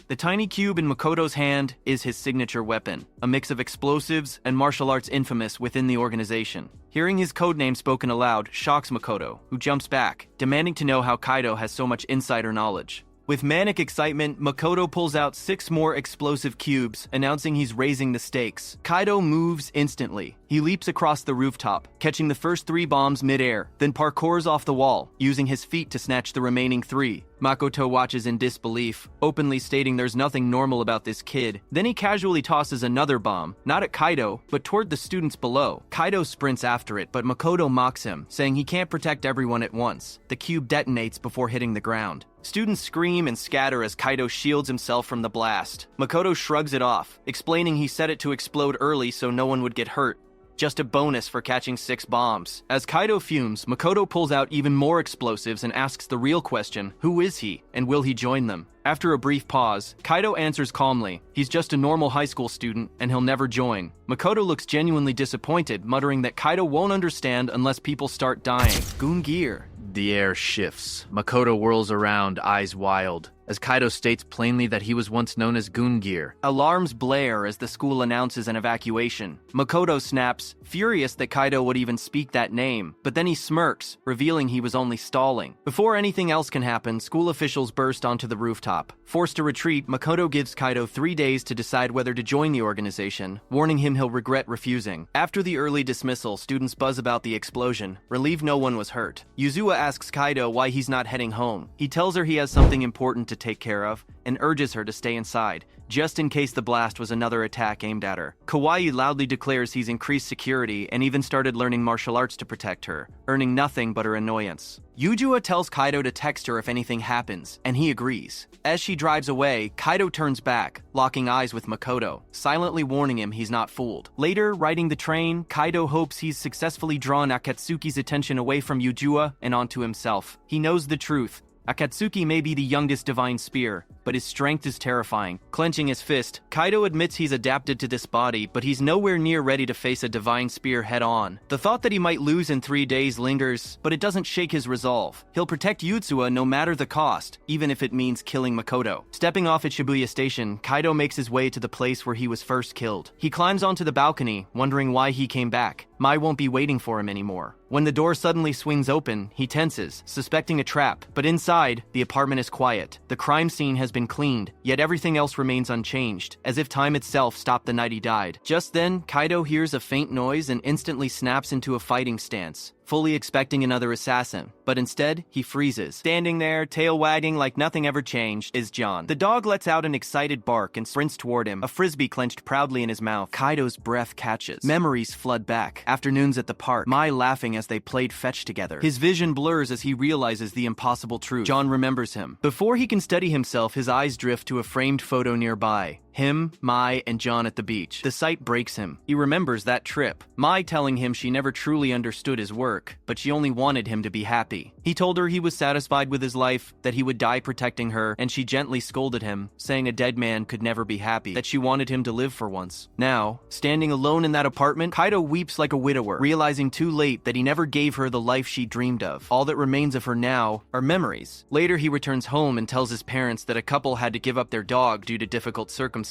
The tiny cube in Makoto's hand is his signature weapon, a mix of explosives and martial arts infamous within the organization. Hearing his codename spoken aloud shocks Makoto, who jumps back, demanding to know how Kaido has so much insider knowledge. With manic excitement, Makoto pulls out 6 more explosive cubes, announcing he's raising the stakes. Kaido moves instantly. He leaps across the rooftop, catching the first 3 bombs mid-air, then parkours off the wall, using his feet to snatch the remaining 3. Makoto watches in disbelief, openly stating there's nothing normal about this kid. Then he casually tosses another bomb, not at Kaido, but toward the students below. Kaido sprints after it, but Makoto mocks him, saying he can't protect everyone at once. The cube detonates before hitting the ground. Students scream and scatter as Kaido shields himself from the blast. Makoto shrugs it off, explaining he set it to explode early so no one would get hurt. Just a bonus for catching 6 bombs. As Kaido fumes, Makoto pulls out even more explosives and asks the real question, who is he, and will he join them? After a brief pause, Kaido answers calmly, he's just a normal high school student, and he'll never join. Makoto looks genuinely disappointed, muttering that Kaido won't understand unless people start dying. Gungir. The air shifts. Makoto whirls around, eyes wild, as Kaido states plainly that he was once known as Gungir. Alarms blare as the school announces an evacuation. Makoto snaps, furious that Kaido would even speak that name, but then he smirks, revealing he was only stalling. Before anything else can happen, school officials burst onto the rooftop. Forced to retreat, Makoto gives Kaido 3 days to decide whether to join the organization, warning him he'll regret refusing. After the early dismissal, students buzz about the explosion, relieved no one was hurt. Yuzuha asks Kaido why he's not heading home. He tells her he has something important to take care of, and urges her to stay inside, just in case the blast was another attack aimed at her. Kawaii loudly declares he's increased security and even started learning martial arts to protect her, earning nothing but her annoyance. Yuzuha tells Kaido to text her if anything happens, and he agrees. As she drives away, Kaido turns back, locking eyes with Makoto, silently warning him he's not fooled. Later, riding the train, Kaido hopes he's successfully drawn Akatsuki's attention away from Yuzuha and onto himself. He knows the truth. Akatsuki may be the youngest divine spear, but his strength is terrifying. Clenching his fist, Kaido admits he's adapted to this body, but he's nowhere near ready to face a divine spear head-on. The thought that he might lose in 3 days lingers, but it doesn't shake his resolve. He'll protect Yuzuha no matter the cost, even if it means killing Makoto. Stepping off at Shibuya Station, Kaido makes his way to the place where he was first killed. He climbs onto the balcony, wondering why he came back. Mai won't be waiting for him anymore. When the door suddenly swings open, he tenses, suspecting a trap. But inside, the apartment is quiet. The crime scene has been cleaned, yet everything else remains unchanged, as if time itself stopped the night he died. Just then, Kaido hears a faint noise and instantly snaps into a fighting stance, fully expecting another assassin. But instead, he freezes. Standing there, tail wagging like nothing ever changed, is John. The dog lets out an excited bark and sprints toward him, a frisbee clenched proudly in his mouth. Kaido's breath catches. Memories flood back. Afternoons at the park, Mai laughing as they played fetch together. His vision blurs as he realizes the impossible truth. John remembers him. Before he can steady himself, his eyes drift to a framed photo nearby. Him, Mai, and John at the beach. The sight breaks him. He remembers that trip. Mai telling him she never truly understood his work, but she only wanted him to be happy. He told her he was satisfied with his life, that he would die protecting her, and she gently scolded him, saying a dead man could never be happy, that she wanted him to live for once. Now, standing alone in that apartment, Kaido weeps like a widower, realizing too late that he never gave her the life she dreamed of. All that remains of her now are memories. Later, he returns home and tells his parents that a couple had to give up their dog due to difficult circumstances.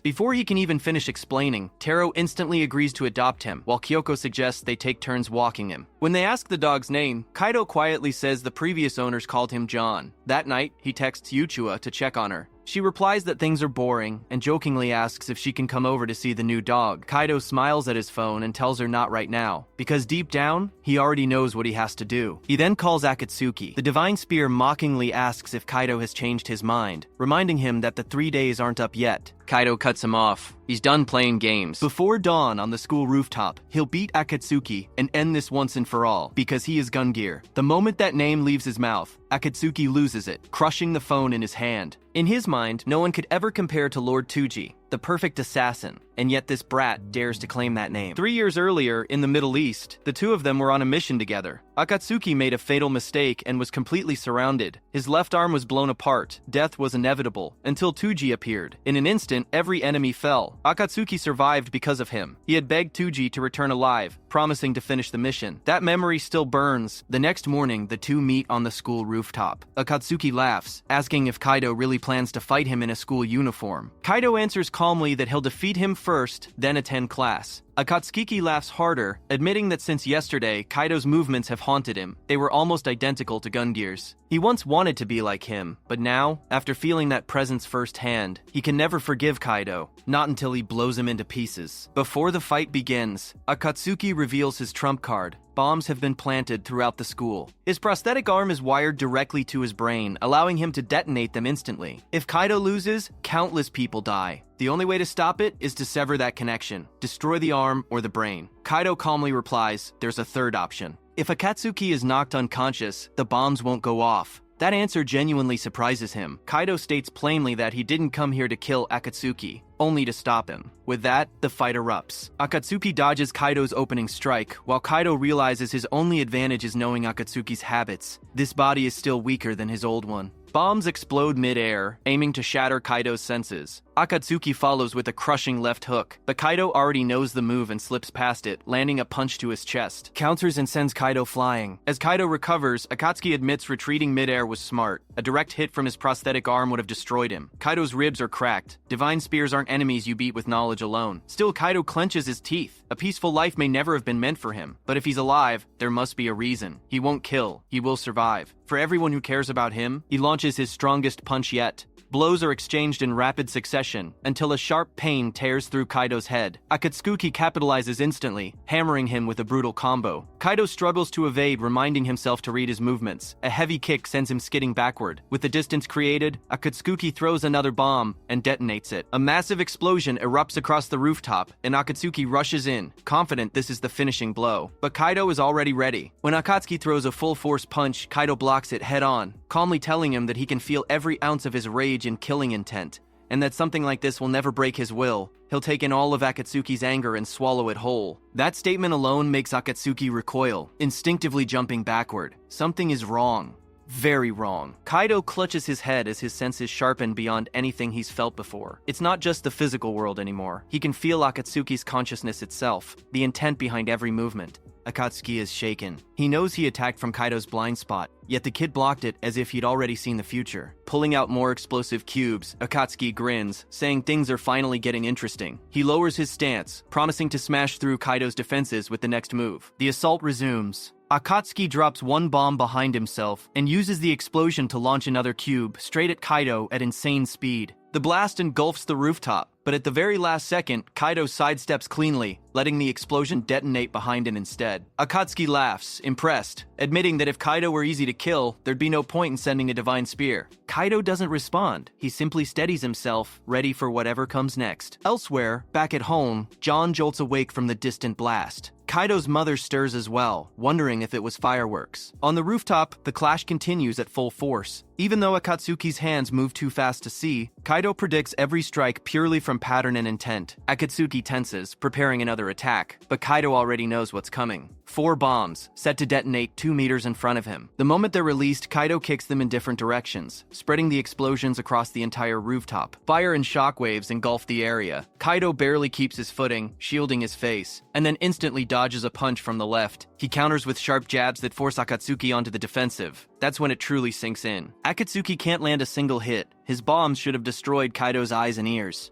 Before he can even finish explaining, Taro instantly agrees to adopt him, while Kyoko suggests they take turns walking him. When they ask the dog's name, Kaido quietly says the previous owners called him John. That night, he texts Yuzuha to check on her. She replies that things are boring, and jokingly asks if she can come over to see the new dog. Kaido smiles at his phone and tells her not right now, because deep down, he already knows what he has to do. He then calls Akatsuki. The Divine Spear mockingly asks if Kaido has changed his mind, reminding him that the 3 days aren't up yet. Kaido cuts him off. He's done playing games. Before dawn on the school rooftop, he'll beat Akatsuki and end this once and for all, because he is Gungir. The moment that name leaves his mouth, Akatsuki loses it, crushing the phone in his hand. In his mind, no one could ever compare to Lord Tuji, the perfect assassin, and yet this brat dares to claim that name. 3 years earlier, in the Middle East, the two of them were on a mission together. Akatsuki made a fatal mistake and was completely surrounded. His left arm was blown apart. Death was inevitable, until Tuji appeared. In an instant, every enemy fell. Akatsuki survived because of him. He had begged Tuji to return alive, promising to finish the mission. That memory still burns. The next morning, the two meet on the school rooftop. Akatsuki laughs, asking if Kaido really plans to fight him in a school uniform. Kaido answers calmly that he'll defeat him first, then attend class. Akatsuki laughs harder, admitting that since yesterday, Kaido's movements have haunted him. They were almost identical to Gungir's. He once wanted to be like him, but now, after feeling that presence firsthand, he can never forgive Kaido, not until he blows him into pieces. Before the fight begins, Akatsuki reveals his trump card. Bombs have been planted throughout the school. His prosthetic arm is wired directly to his brain, allowing him to detonate them instantly. If Kaido loses, countless people die. The only way to stop it is to sever that connection, destroy the arm or the brain. Kaido calmly replies, there's a third option. If Akatsuki is knocked unconscious, the bombs won't go off. That answer genuinely surprises him. Kaido states plainly that he didn't come here to kill Akatsuki, only to stop him. With that, the fight erupts. Akatsuki dodges Kaido's opening strike, while Kaido realizes his only advantage is knowing Akatsuki's habits. This body is still weaker than his old one. Bombs explode mid-air, aiming to shatter Kaido's senses. Akatsuki follows with a crushing left hook, but Kaido already knows the move and slips past it, landing a punch to his chest. Counters and sends Kaido flying. As Kaido recovers, Akatsuki admits retreating mid-air was smart. A direct hit from his prosthetic arm would have destroyed him. Kaido's ribs are cracked. Divine spears aren't enemies you beat with knowledge alone. Still, Kaido clenches his teeth. A peaceful life may never have been meant for him, but if he's alive, there must be a reason. He won't kill. He will survive. For everyone who cares about him, he launches his strongest punch yet. Blows are exchanged in rapid succession, until a sharp pain tears through Kaido's head. Akatsuki capitalizes instantly, hammering him with a brutal combo. Kaido struggles to evade, reminding himself to read his movements. A heavy kick sends him skidding backward. With the distance created, Akatsuki throws another bomb and detonates it. A massive explosion erupts across the rooftop, and Akatsuki rushes in, confident this is the finishing blow. But Kaido is already ready. When Akatsuki throws a full-force punch, Kaido blocks it head-on, calmly telling him that he can feel every ounce of his rage and killing intent, and that something like this will never break his will. He'll take in all of Akatsuki's anger and swallow it whole. That statement alone makes Akatsuki recoil, instinctively jumping backward. Something is wrong. Very wrong. Kaido clutches his head as his senses sharpen beyond anything he's felt before. It's not just the physical world anymore. He can feel Akatsuki's consciousness itself, the intent behind every movement. Akatsuki is shaken. He knows he attacked from Kaido's blind spot, yet the kid blocked it as if he'd already seen the future. Pulling out more explosive cubes, Akatsuki grins, saying things are finally getting interesting. He lowers his stance, promising to smash through Kaido's defenses with the next move. The assault resumes. Akatsuki drops one bomb behind himself and uses the explosion to launch another cube straight at Kaido at insane speed. The blast engulfs the rooftop, but at the very last second, Kaido sidesteps cleanly, letting the explosion detonate behind him instead. Akatsuki laughs, impressed, admitting that if Kaido were easy to kill, there'd be no point in sending a divine spear. Kaido doesn't respond. He simply steadies himself, ready for whatever comes next. Elsewhere, back at home, John jolts awake from the distant blast. Kaido's mother stirs as well, wondering if it was fireworks. On the rooftop, the clash continues at full force. Even though Akatsuki's hands move too fast to see, Kaido predicts every strike purely from pattern and intent. Akatsuki tenses, preparing another attack, but Kaido already knows what's coming. 4 bombs, set to detonate 2 meters in front of him. The moment they're released, Kaido kicks them in different directions, spreading the explosions across the entire rooftop. Fire and shockwaves engulf the area. Kaido barely keeps his footing, shielding his face, and then instantly dodges a punch from the left. He counters with sharp jabs that force Akatsuki onto the defensive. That's when it truly sinks in. Akatsuki can't land a single hit. His bombs should have destroyed Kaido's eyes and ears.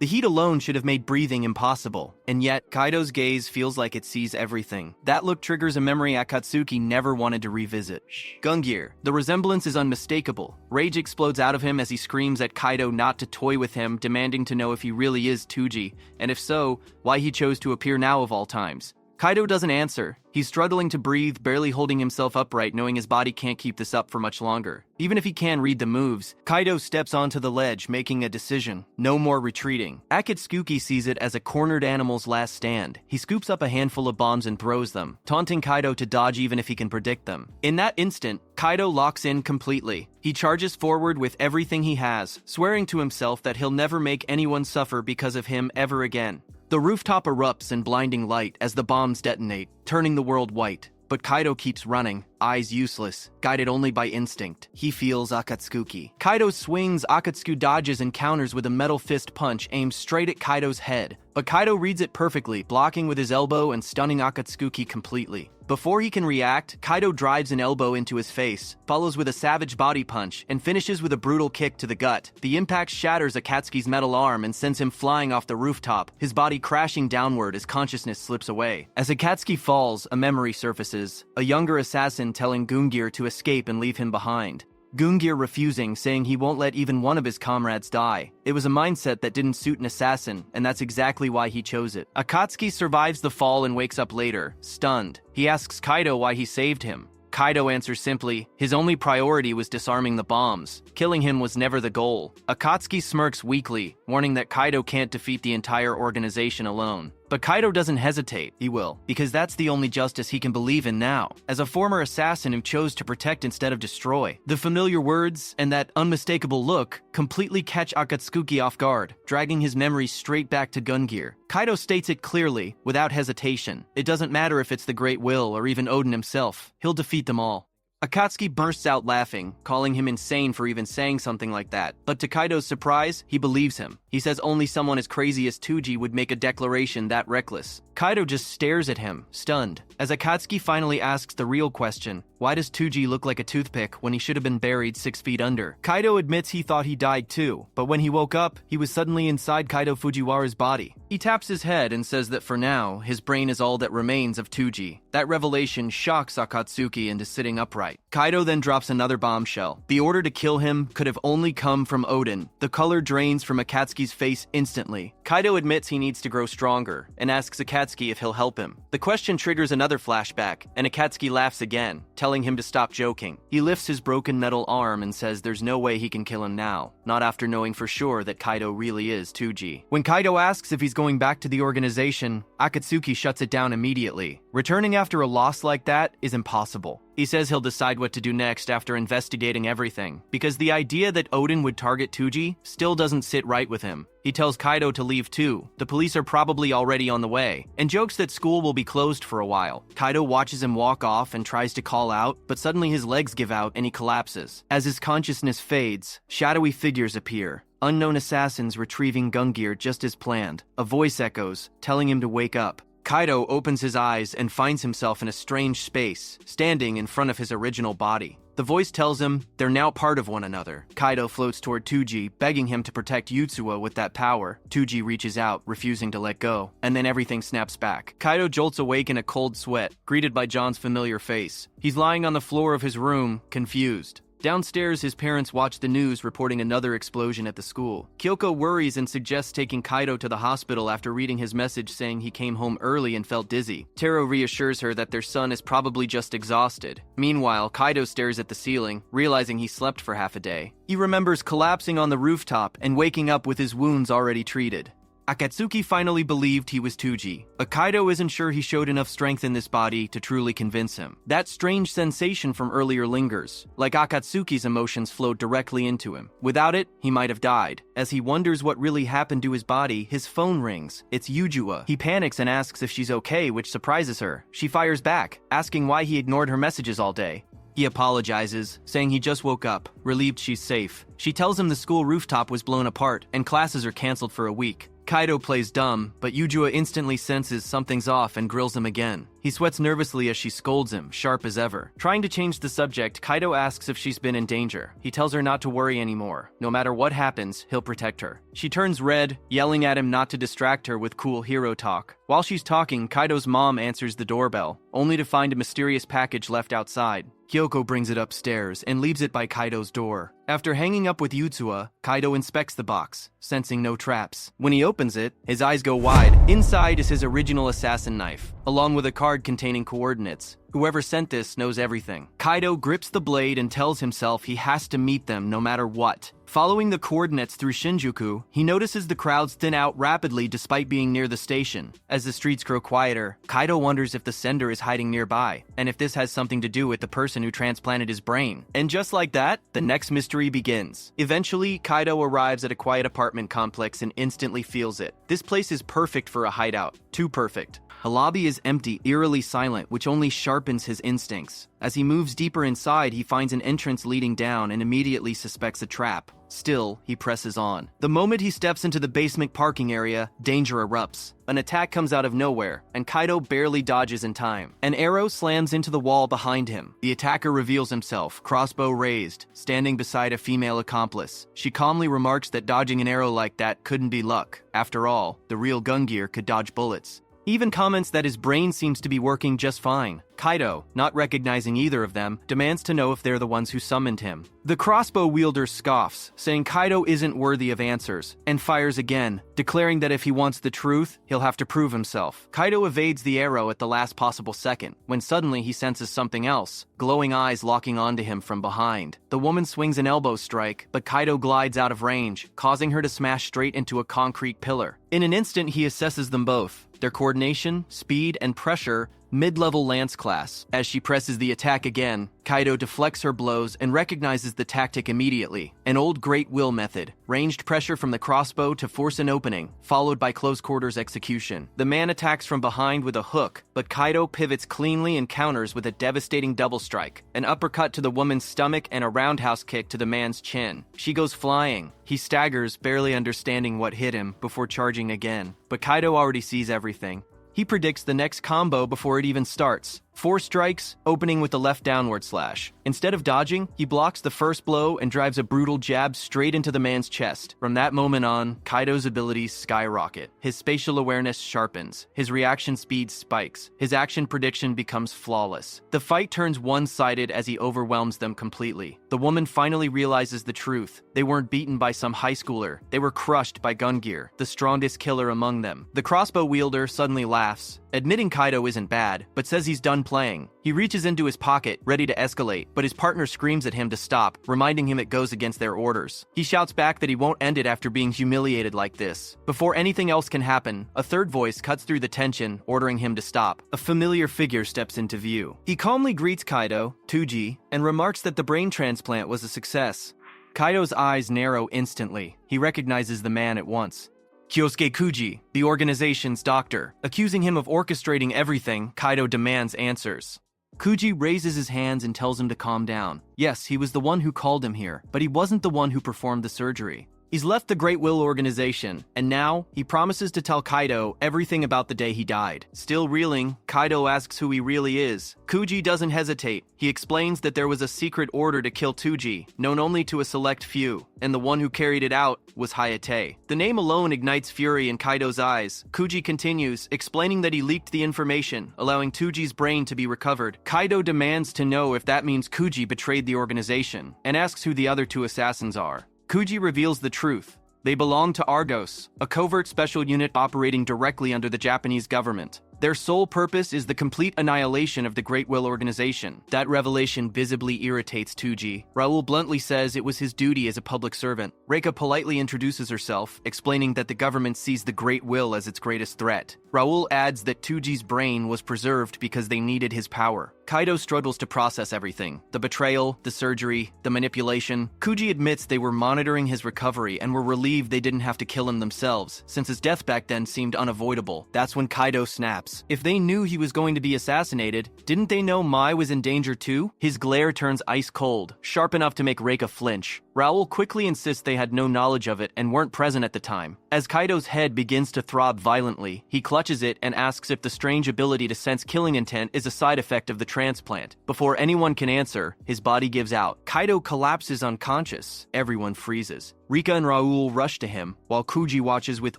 The heat alone should have made breathing impossible, and yet Kaido's gaze feels like it sees everything. That look triggers a memory Akatsuki never wanted to revisit. Gungir. The resemblance is unmistakable. Rage explodes out of him as he screams at Kaido not to toy with him, demanding to know if he really is Tuji, and if so, why he chose to appear now of all times. Kaido doesn't answer. He's struggling to breathe, barely holding himself upright, knowing his body can't keep this up for much longer. Even if he can read the moves, Kaido steps onto the ledge, making a decision. No more retreating. Akatsuki sees it as a cornered animal's last stand. He scoops up a handful of bombs and throws them, taunting Kaido to dodge even if he can predict them. In that instant, Kaido locks in completely. He charges forward with everything he has, swearing to himself that he'll never make anyone suffer because of him ever again. The rooftop erupts in blinding light as the bombs detonate, turning the world white. But Kaido keeps running, eyes useless, guided only by instinct. He feels Akatsuki. Kaido swings, Akatsuki dodges and counters with a metal fist punch aimed straight at Kaido's head. But Kaido reads it perfectly, blocking with his elbow and stunning Akatsuki completely. Before he can react, Kaido drives an elbow into his face, follows with a savage body punch, and finishes with a brutal kick to the gut. The impact shatters Akatsuki's metal arm and sends him flying off the rooftop, his body crashing downward as consciousness slips away. As Akatsuki falls, a memory surfaces, a younger assassin telling Gungir to escape and leave him behind. Gungir refusing, saying he won't let even one of his comrades die. It was a mindset that didn't suit an assassin, and that's exactly why he chose it. Akatsuki survives the fall and wakes up later, stunned. He asks Kaido why he saved him. Kaido answers simply, his only priority was disarming the bombs. Killing him was never the goal. Akatsuki smirks weakly, warning that Kaido can't defeat the entire organization alone. But Kaido doesn't hesitate. He will, because that's the only justice he can believe in now, as a former assassin who chose to protect instead of destroy. The familiar words and that unmistakable look completely catch Akatsuki off guard, dragging his memories straight back to Gungir. Kaido states it clearly, without hesitation. It doesn't matter if it's the Great Will or even Odin himself. He'll defeat them all. Akatsuki bursts out laughing, calling him insane for even saying something like that. But to Kaido's surprise, he believes him. He says only someone as crazy as Tuji would make a declaration that reckless. Kaido just stares at him, stunned. As Akatsuki finally asks the real question, why does Tuji look like a toothpick when he should have been buried 6 feet under? Kaido admits he thought he died too, but when he woke up, he was suddenly inside Kaido Fujiwara's body. He taps his head and says that for now, his brain is all that remains of Tuji. That revelation shocks Akatsuki into sitting upright. Kaido then drops another bombshell. The order to kill him could have only come from Odin. The color drains from Akatsuki's face instantly. Kaido admits he needs to grow stronger, and asks Akatsuki if he'll help him. The question triggers another flashback, and Akatsuki laughs again, telling him to stop joking. He lifts his broken metal arm and says there's no way he can kill him now, not after knowing for sure that Kaido really is Tuji. When Kaido asks if he's going back to the organization, Akatsuki shuts it down immediately. Returning after a loss like that is impossible. He says he'll decide what to do next after investigating everything, because the idea that Oden would target Tuji still doesn't sit right with him. He tells Kaido to leave too. The police are probably already on the way, and jokes that school will be closed for a while. Kaido watches him walk off and tries to call out, but suddenly his legs give out and he collapses. As his consciousness fades, shadowy figures appear. Unknown assassins retrieving Gungir just as planned. A voice echoes, telling him to wake up. Kaido opens his eyes and finds himself in a strange space, standing in front of his original body. The voice tells him they're now part of one another. Kaido floats toward Tuji, begging him to protect Yuzuha with that power. Tuji reaches out, refusing to let go, and then everything snaps back. Kaido jolts awake in a cold sweat, greeted by John's familiar face. He's lying on the floor of his room, confused. Downstairs, his parents watch the news reporting another explosion at the school. Kyoko worries and suggests taking Kaido to the hospital after reading his message saying he came home early and felt dizzy. Taro reassures her that their son is probably just exhausted. Meanwhile, Kaido stares at the ceiling, realizing he slept for half a day. He remembers collapsing on the rooftop and waking up with his wounds already treated. Akatsuki finally believed he was Tuji, but Kaido isn't sure he showed enough strength in this body to truly convince him. That strange sensation from earlier lingers, like Akatsuki's emotions flowed directly into him. Without it, he might have died. As he wonders what really happened to his body, his phone rings. It's Yuzuha. He panics and asks if she's okay, which surprises her. She fires back, asking why he ignored her messages all day. He apologizes, saying he just woke up, relieved she's safe. She tells him the school rooftop was blown apart, and classes are canceled for a week. Kaido plays dumb, but Yuzuha instantly senses something's off and grills him again. He sweats nervously as she scolds him, sharp as ever. Trying to change the subject, Kaido asks if she's been in danger. He tells her not to worry anymore. No matter what happens, he'll protect her. She turns red, yelling at him not to distract her with cool hero talk. While she's talking, Kaido's mom answers the doorbell, only to find a mysterious package left outside. Kyoko brings it upstairs and leaves it by Kaido's door. After hanging up with Yuzuha, Kaido inspects the box, sensing no traps. When he opens it, his eyes go wide. Inside is his original assassin knife, along with a card containing coordinates. Whoever sent this knows everything. Kaido grips the blade and tells himself he has to meet them no matter what. Following the coordinates through Shinjuku, he notices the crowds thin out rapidly despite being near the station. As the streets grow quieter, Kaido wonders if the sender is hiding nearby, and if this has something to do with the person who transplanted his brain. And just like that, the next mystery begins. Eventually, Kaido arrives at a quiet apartment complex and instantly feels it. This place is perfect for a hideout. Too perfect. The lobby is empty, eerily silent, which only sharpens his instincts. As he moves deeper inside, he finds an entrance leading down and immediately suspects a trap. Still, he presses on. The moment he steps into the basement parking area, danger erupts. An attack comes out of nowhere, and Kaido barely dodges in time. An arrow slams into the wall behind him. The attacker reveals himself, crossbow raised, standing beside a female accomplice. She calmly remarks that dodging an arrow like that couldn't be luck. After all, the real Gungir could dodge bullets. He even comments that his brain seems to be working just fine. Kaido, not recognizing either of them, demands to know if they're the ones who summoned him. The crossbow wielder scoffs, saying Kaido isn't worthy of answers, and fires again, declaring that if he wants the truth, he'll have to prove himself. Kaido evades the arrow at the last possible second, when suddenly he senses something else, glowing eyes locking onto him from behind. The woman swings an elbow strike, but Kaido glides out of range, causing her to smash straight into a concrete pillar. In an instant, he assesses them both. Their coordination, speed, and pressure, mid-level lance class. As she presses the attack again, Kaido deflects her blows and recognizes the tactic immediately. An old great will method, ranged pressure from the crossbow to force an opening, followed by close quarters execution. The man attacks from behind with a hook, but Kaido pivots cleanly and counters with a devastating double strike, an uppercut to the woman's stomach and a roundhouse kick to the man's chin. She goes flying. He staggers, barely understanding what hit him, before charging again. But Kaido already sees everything. He predicts the next combo before it even starts. 4 strikes, opening with the left downward slash. Instead of dodging, he blocks the first blow and drives a brutal jab straight into the man's chest. From that moment on, Kaido's abilities skyrocket. His spatial awareness sharpens. His reaction speed spikes. His action prediction becomes flawless. The fight turns one-sided as he overwhelms them completely. The woman finally realizes the truth. They weren't beaten by some high schooler. They were crushed by Gungir, the strongest killer among them. The crossbow wielder suddenly laughs, admitting Kaido isn't bad, but says he's done playing. He reaches into his pocket, ready to escalate, but his partner screams at him to stop, reminding him it goes against their orders. He shouts back that he won't end it after being humiliated like this. Before anything else can happen, a third voice cuts through the tension, ordering him to stop. A familiar figure steps into view. He calmly greets Kaido, Tuji, and remarks that the brain transplant was a success. Kaido's eyes narrow instantly. He recognizes the man at once. Kyosuke Kuji, the organization's doctor. Accusing him of orchestrating everything, Kaido demands answers. Kuji raises his hands and tells him to calm down. Yes, he was the one who called him here, but he wasn't the one who performed the surgery. He's left the Great Will organization, and now he promises to tell Kaido everything about the day he died. Still reeling, Kaido asks who he really is. Kuji doesn't hesitate. He explains that there was a secret order to kill Tuji, known only to a select few, and the one who carried it out was Hayate. The name alone ignites fury in Kaido's eyes. Kuji continues, explaining that he leaked the information, allowing Tuji's brain to be recovered. Kaido demands to know if that means Kuji betrayed the organization, and asks who the other two assassins are. Kuji reveals the truth. They belong to Argos, a covert special unit operating directly under the Japanese government. Their sole purpose is the complete annihilation of the Great Will organization. That revelation visibly irritates Tuji. Raoul bluntly says it was his duty as a public servant. Reika politely introduces herself, explaining that the government sees the Great Will as its greatest threat. Raoul adds that Tuji's brain was preserved because they needed his power. Kaido struggles to process everything. The betrayal, the surgery, the manipulation. Kuji admits they were monitoring his recovery and were relieved they didn't have to kill him themselves, since his death back then seemed unavoidable. That's when Kaido snaps. If they knew he was going to be assassinated, didn't they know Mai was in danger too? His glare turns ice cold, sharp enough to make Reika flinch. Raoul quickly insists they had no knowledge of it and weren't present at the time. As Kaido's head begins to throb violently, he clutches it and asks if the strange ability to sense killing intent is a side effect of the transplant. Before anyone can answer, his body gives out. Kaido collapses unconscious. Everyone freezes. Rika and Raoul rush to him, while Kuji watches with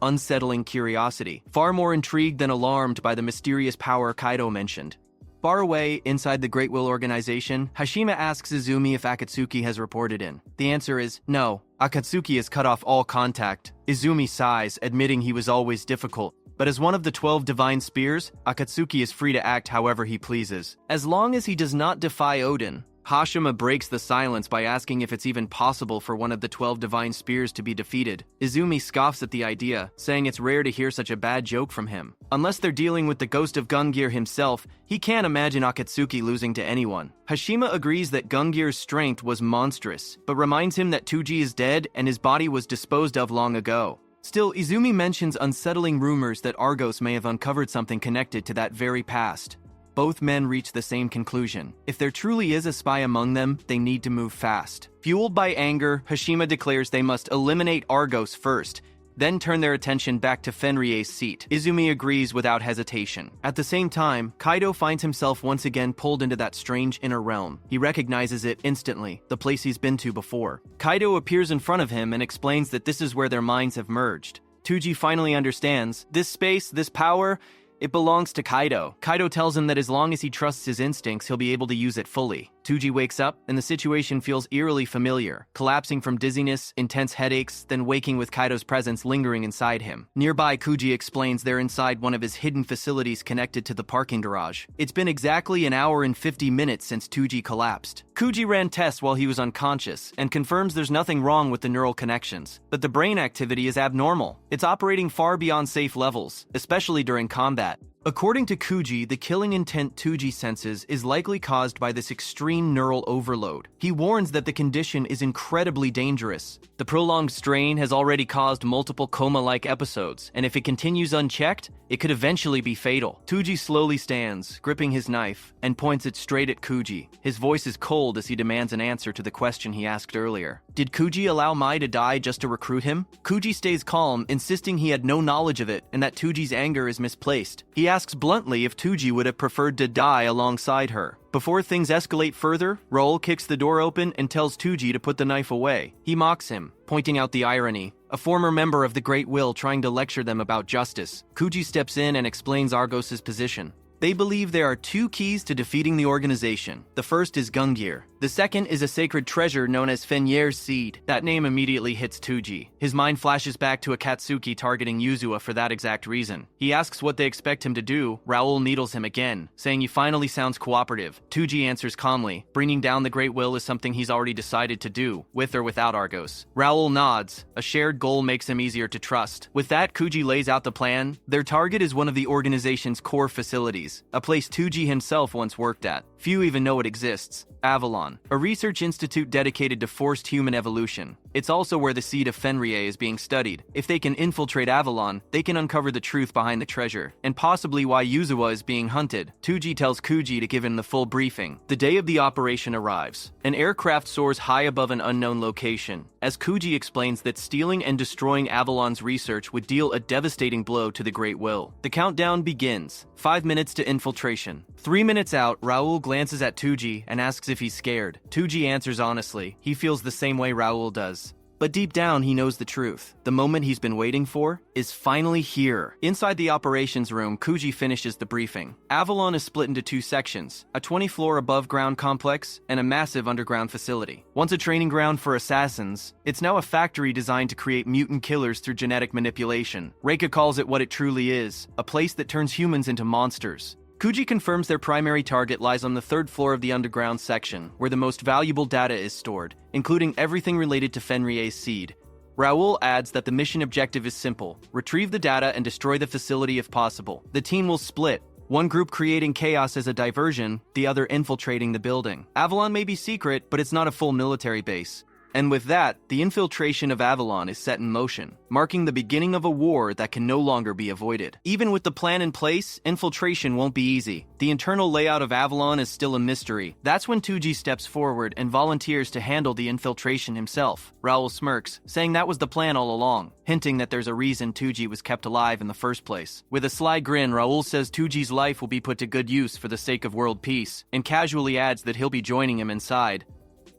unsettling curiosity, far more intrigued than alarmed by the mysterious power Kaido mentioned. Far away, inside the Great Will organization, Hashima asks Izumi if Akatsuki has reported in. The answer is no. Akatsuki has cut off all contact. Izumi sighs, admitting he was always difficult. But as one of the 12 divine spears, Akatsuki is free to act however he pleases. As long as he does not defy Odin. Hashima breaks the silence by asking if it's even possible for one of the 12 divine spears to be defeated. Izumi scoffs at the idea, saying it's rare to hear such a bad joke from him. Unless they're dealing with the ghost of Gungir himself, he can't imagine Akatsuki losing to anyone. Hashima agrees that Gungir's strength was monstrous, but reminds him that Tuji is dead and his body was disposed of long ago. Still, Izumi mentions unsettling rumors that Argos may have uncovered something connected to that very past. Both men reach the same conclusion. If there truly is a spy among them, they need to move fast. Fueled by anger, Hashima declares they must eliminate Argos first, then turn their attention back to Fenrir's seat. Izumi agrees without hesitation. At the same time, Kaido finds himself once again pulled into that strange inner realm. He recognizes it instantly, the place he's been to before. Kaido appears in front of him and explains that this is where their minds have merged. Tuji finally understands. This space, this power, it belongs to Kaido. Kaido tells him that as long as he trusts his instincts, he'll be able to use it fully. Tuji wakes up, and the situation feels eerily familiar, collapsing from dizziness, intense headaches, then waking with Kaido's presence lingering inside him. Nearby, Kuji explains they're inside one of his hidden facilities connected to the parking garage. It's been exactly an hour and 50 minutes since Tuji collapsed. Kuji ran tests while he was unconscious, and confirms there's nothing wrong with the neural connections, but the brain activity is abnormal. It's operating far beyond safe levels, especially during combat. According to Kuji, the killing intent Tuji senses is likely caused by this extreme neural overload. He warns that the condition is incredibly dangerous. The prolonged strain has already caused multiple coma-like episodes, and if it continues unchecked, it could eventually be fatal. Tuji slowly stands, gripping his knife, and points it straight at Kuji. His voice is cold as he demands an answer to the question he asked earlier. Did Kuji allow Mai to die just to recruit him? Kuji stays calm, insisting he had no knowledge of it and that Tuji's anger is misplaced. He asks bluntly if Tuji would have preferred to die alongside her. Before things escalate further, Raoul kicks the door open and tells Tuji to put the knife away. He mocks him, pointing out the irony. A former member of the Great Will trying to lecture them about justice. Kuji steps in and explains Argos' position. They believe there are two keys to defeating the organization. The first is Gungir. The second is a sacred treasure known as Fenrir's Seed. That name immediately hits Tuji. His mind flashes back to Akatsuki targeting Yuzuha for that exact reason. He asks what they expect him to do. Raoul needles him again, saying he finally sounds cooperative. Tuji answers calmly. Bringing down the Great Will is something he's already decided to do, with or without Argos. Raoul nods. A shared goal makes him easier to trust. With that, Kuji lays out the plan. Their target is one of the organization's core facilities, a place Tuji himself once worked at. Few even know it exists. Avalon, a research institute dedicated to forced human evolution. It's also where the seed of Fenrir is being studied. If they can infiltrate Avalon, they can uncover the truth behind the treasure, and possibly why Yuzuha is being hunted. Tuji tells Kuji to give him the full briefing. The day of the operation arrives. An aircraft soars high above an unknown location, as Kuji explains that stealing and destroying Avalon's research would deal a devastating blow to the Great Will. The countdown begins. 5 minutes to infiltration. 3 minutes out, Raoul glances at Tuji and asks if he's scared. Tuji answers honestly. He feels the same way Raoul does. But deep down, he knows the truth. The moment he's been waiting for is finally here. Inside the operations room, Kuji finishes the briefing. Avalon is split into 2 sections, a 20-floor above-ground complex and a massive underground facility. Once a training ground for assassins, it's now a factory designed to create mutant killers through genetic manipulation. Reika calls it what it truly is, a place that turns humans into monsters. Kuji confirms their primary target lies on the 3rd floor of the underground section, where the most valuable data is stored, including everything related to Fenrir's seed. Raoul adds that the mission objective is simple: retrieve the data and destroy the facility if possible. The team will split, one group creating chaos as a diversion, the other infiltrating the building. Avalon may be secret, but it's not a full military base. And with that, the infiltration of Avalon is set in motion, marking the beginning of a war that can no longer be avoided. Even with the plan in place, infiltration won't be easy. The internal layout of Avalon is still a mystery. That's when Tuji steps forward and volunteers to handle the infiltration himself. Raoul smirks, saying that was the plan all along, hinting that there's a reason Tuji was kept alive in the first place. With a sly grin, Raoul says Tuji's life will be put to good use for the sake of world peace, and casually adds that he'll be joining him inside.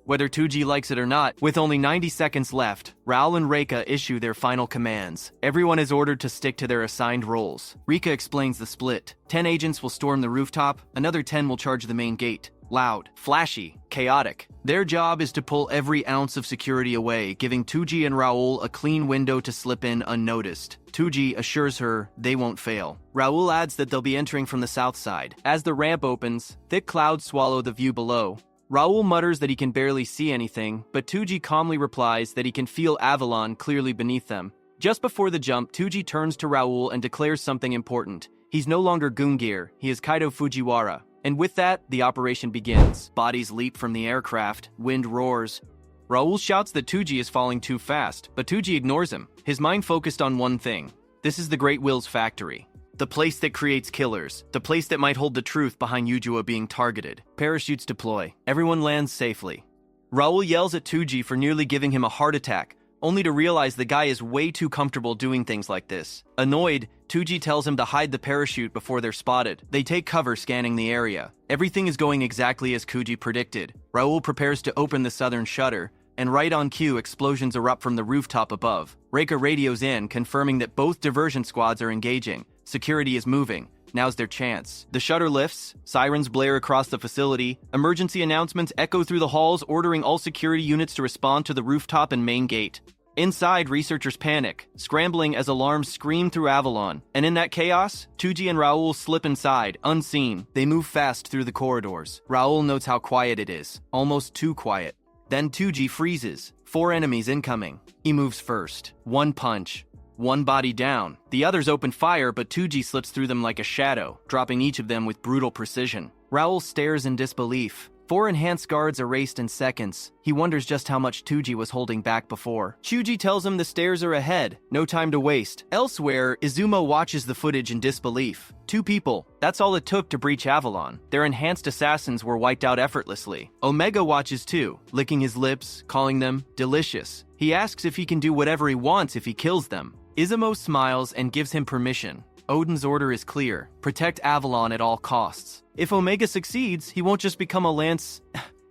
Whether Tuji likes it or not, with only 90 seconds left, Raoul and Reika issue their final commands. Everyone is ordered to stick to their assigned roles. Reika explains the split. 10 agents will storm the rooftop, another 10 will charge the main gate. Loud, flashy, chaotic. Their job is to pull every ounce of security away, giving Tuji and Raoul a clean window to slip in unnoticed. Tuji assures her they won't fail. Raoul adds that they'll be entering from the south side. As the ramp opens, thick clouds swallow the view below. Raoul mutters that he can barely see anything, but Tuji calmly replies that he can feel Avalon clearly beneath them. Just before the jump, Tuji turns to Raoul and declares something important. He's no longer Gungir, he is Kaido Fujiwara. And with that, the operation begins. Bodies leap from the aircraft, wind roars. Raoul shouts that Tuji is falling too fast, but Tuji ignores him, his mind focused on one thing. This is the Great Will's factory. The place that creates killers. The place that might hold the truth behind Yuzuha being targeted. Parachutes deploy. Everyone lands safely. Raoul yells at Tuji for nearly giving him a heart attack, only to realize the guy is way too comfortable doing things like this. Annoyed, Tuji tells him to hide the parachute before they're spotted. They take cover scanning the area. Everything is going exactly as Kuji predicted. Raoul prepares to open the southern shutter, and right on cue, explosions erupt from the rooftop above. Reika radios in, confirming that both diversion squads are engaging. Security is moving. Now's their chance. The shutter lifts, sirens blare across the facility, emergency announcements echo through the halls ordering all security units to respond to the rooftop and main gate. Inside, researchers panic, scrambling as alarms scream through Avalon. And in that chaos, Tuji and Raoul slip inside, unseen. They move fast through the corridors. Raoul notes how quiet it is, almost too quiet. Then Tuji freezes. 4 enemies incoming. He moves first. One punch. One body down. The others open fire, but Tuji slips through them like a shadow, dropping each of them with brutal precision. Raoul stares in disbelief. 4 enhanced guards erased in seconds. He wonders just how much Tuji was holding back before. Tuji tells him the stairs are ahead. No time to waste. Elsewhere, Izumo watches the footage in disbelief. 2 people. That's all it took to breach Avalon. Their enhanced assassins were wiped out effortlessly. Omega watches too, licking his lips, calling them delicious. He asks if he can do whatever he wants if he kills them. Izumo smiles and gives him permission. Odin's order is clear. Protect Avalon at all costs. If Omega succeeds, he won't just become a lance...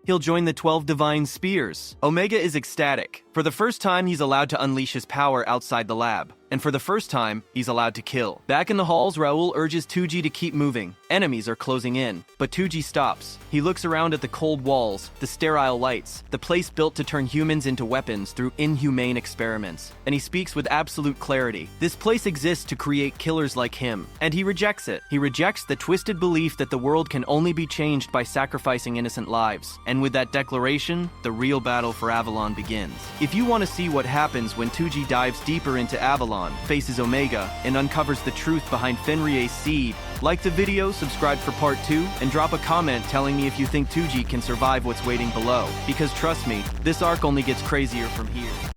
He'll join the 12 Divine Spears. Omega is ecstatic. For For the first time, he's allowed to unleash his power outside the lab. And for the first time, he's allowed to kill. Back in the halls, Raoul urges Tuji to keep moving. Enemies are closing in, but Tuji stops. He looks around at the cold walls, the sterile lights, the place built to turn humans into weapons through inhumane experiments. And he speaks with absolute clarity. This place exists to create killers like him, and he rejects it. He rejects the twisted belief that the world can only be changed by sacrificing innocent lives. And with that declaration, the real battle for Avalon begins. If you want to see what happens when Tuji dives deeper into Avalon, faces Omega, and uncovers the truth behind Fenrir's seed, like the video, subscribe for part 2, and drop a comment telling me if you think Tuji can survive what's waiting below. Because trust me, this arc only gets crazier from here.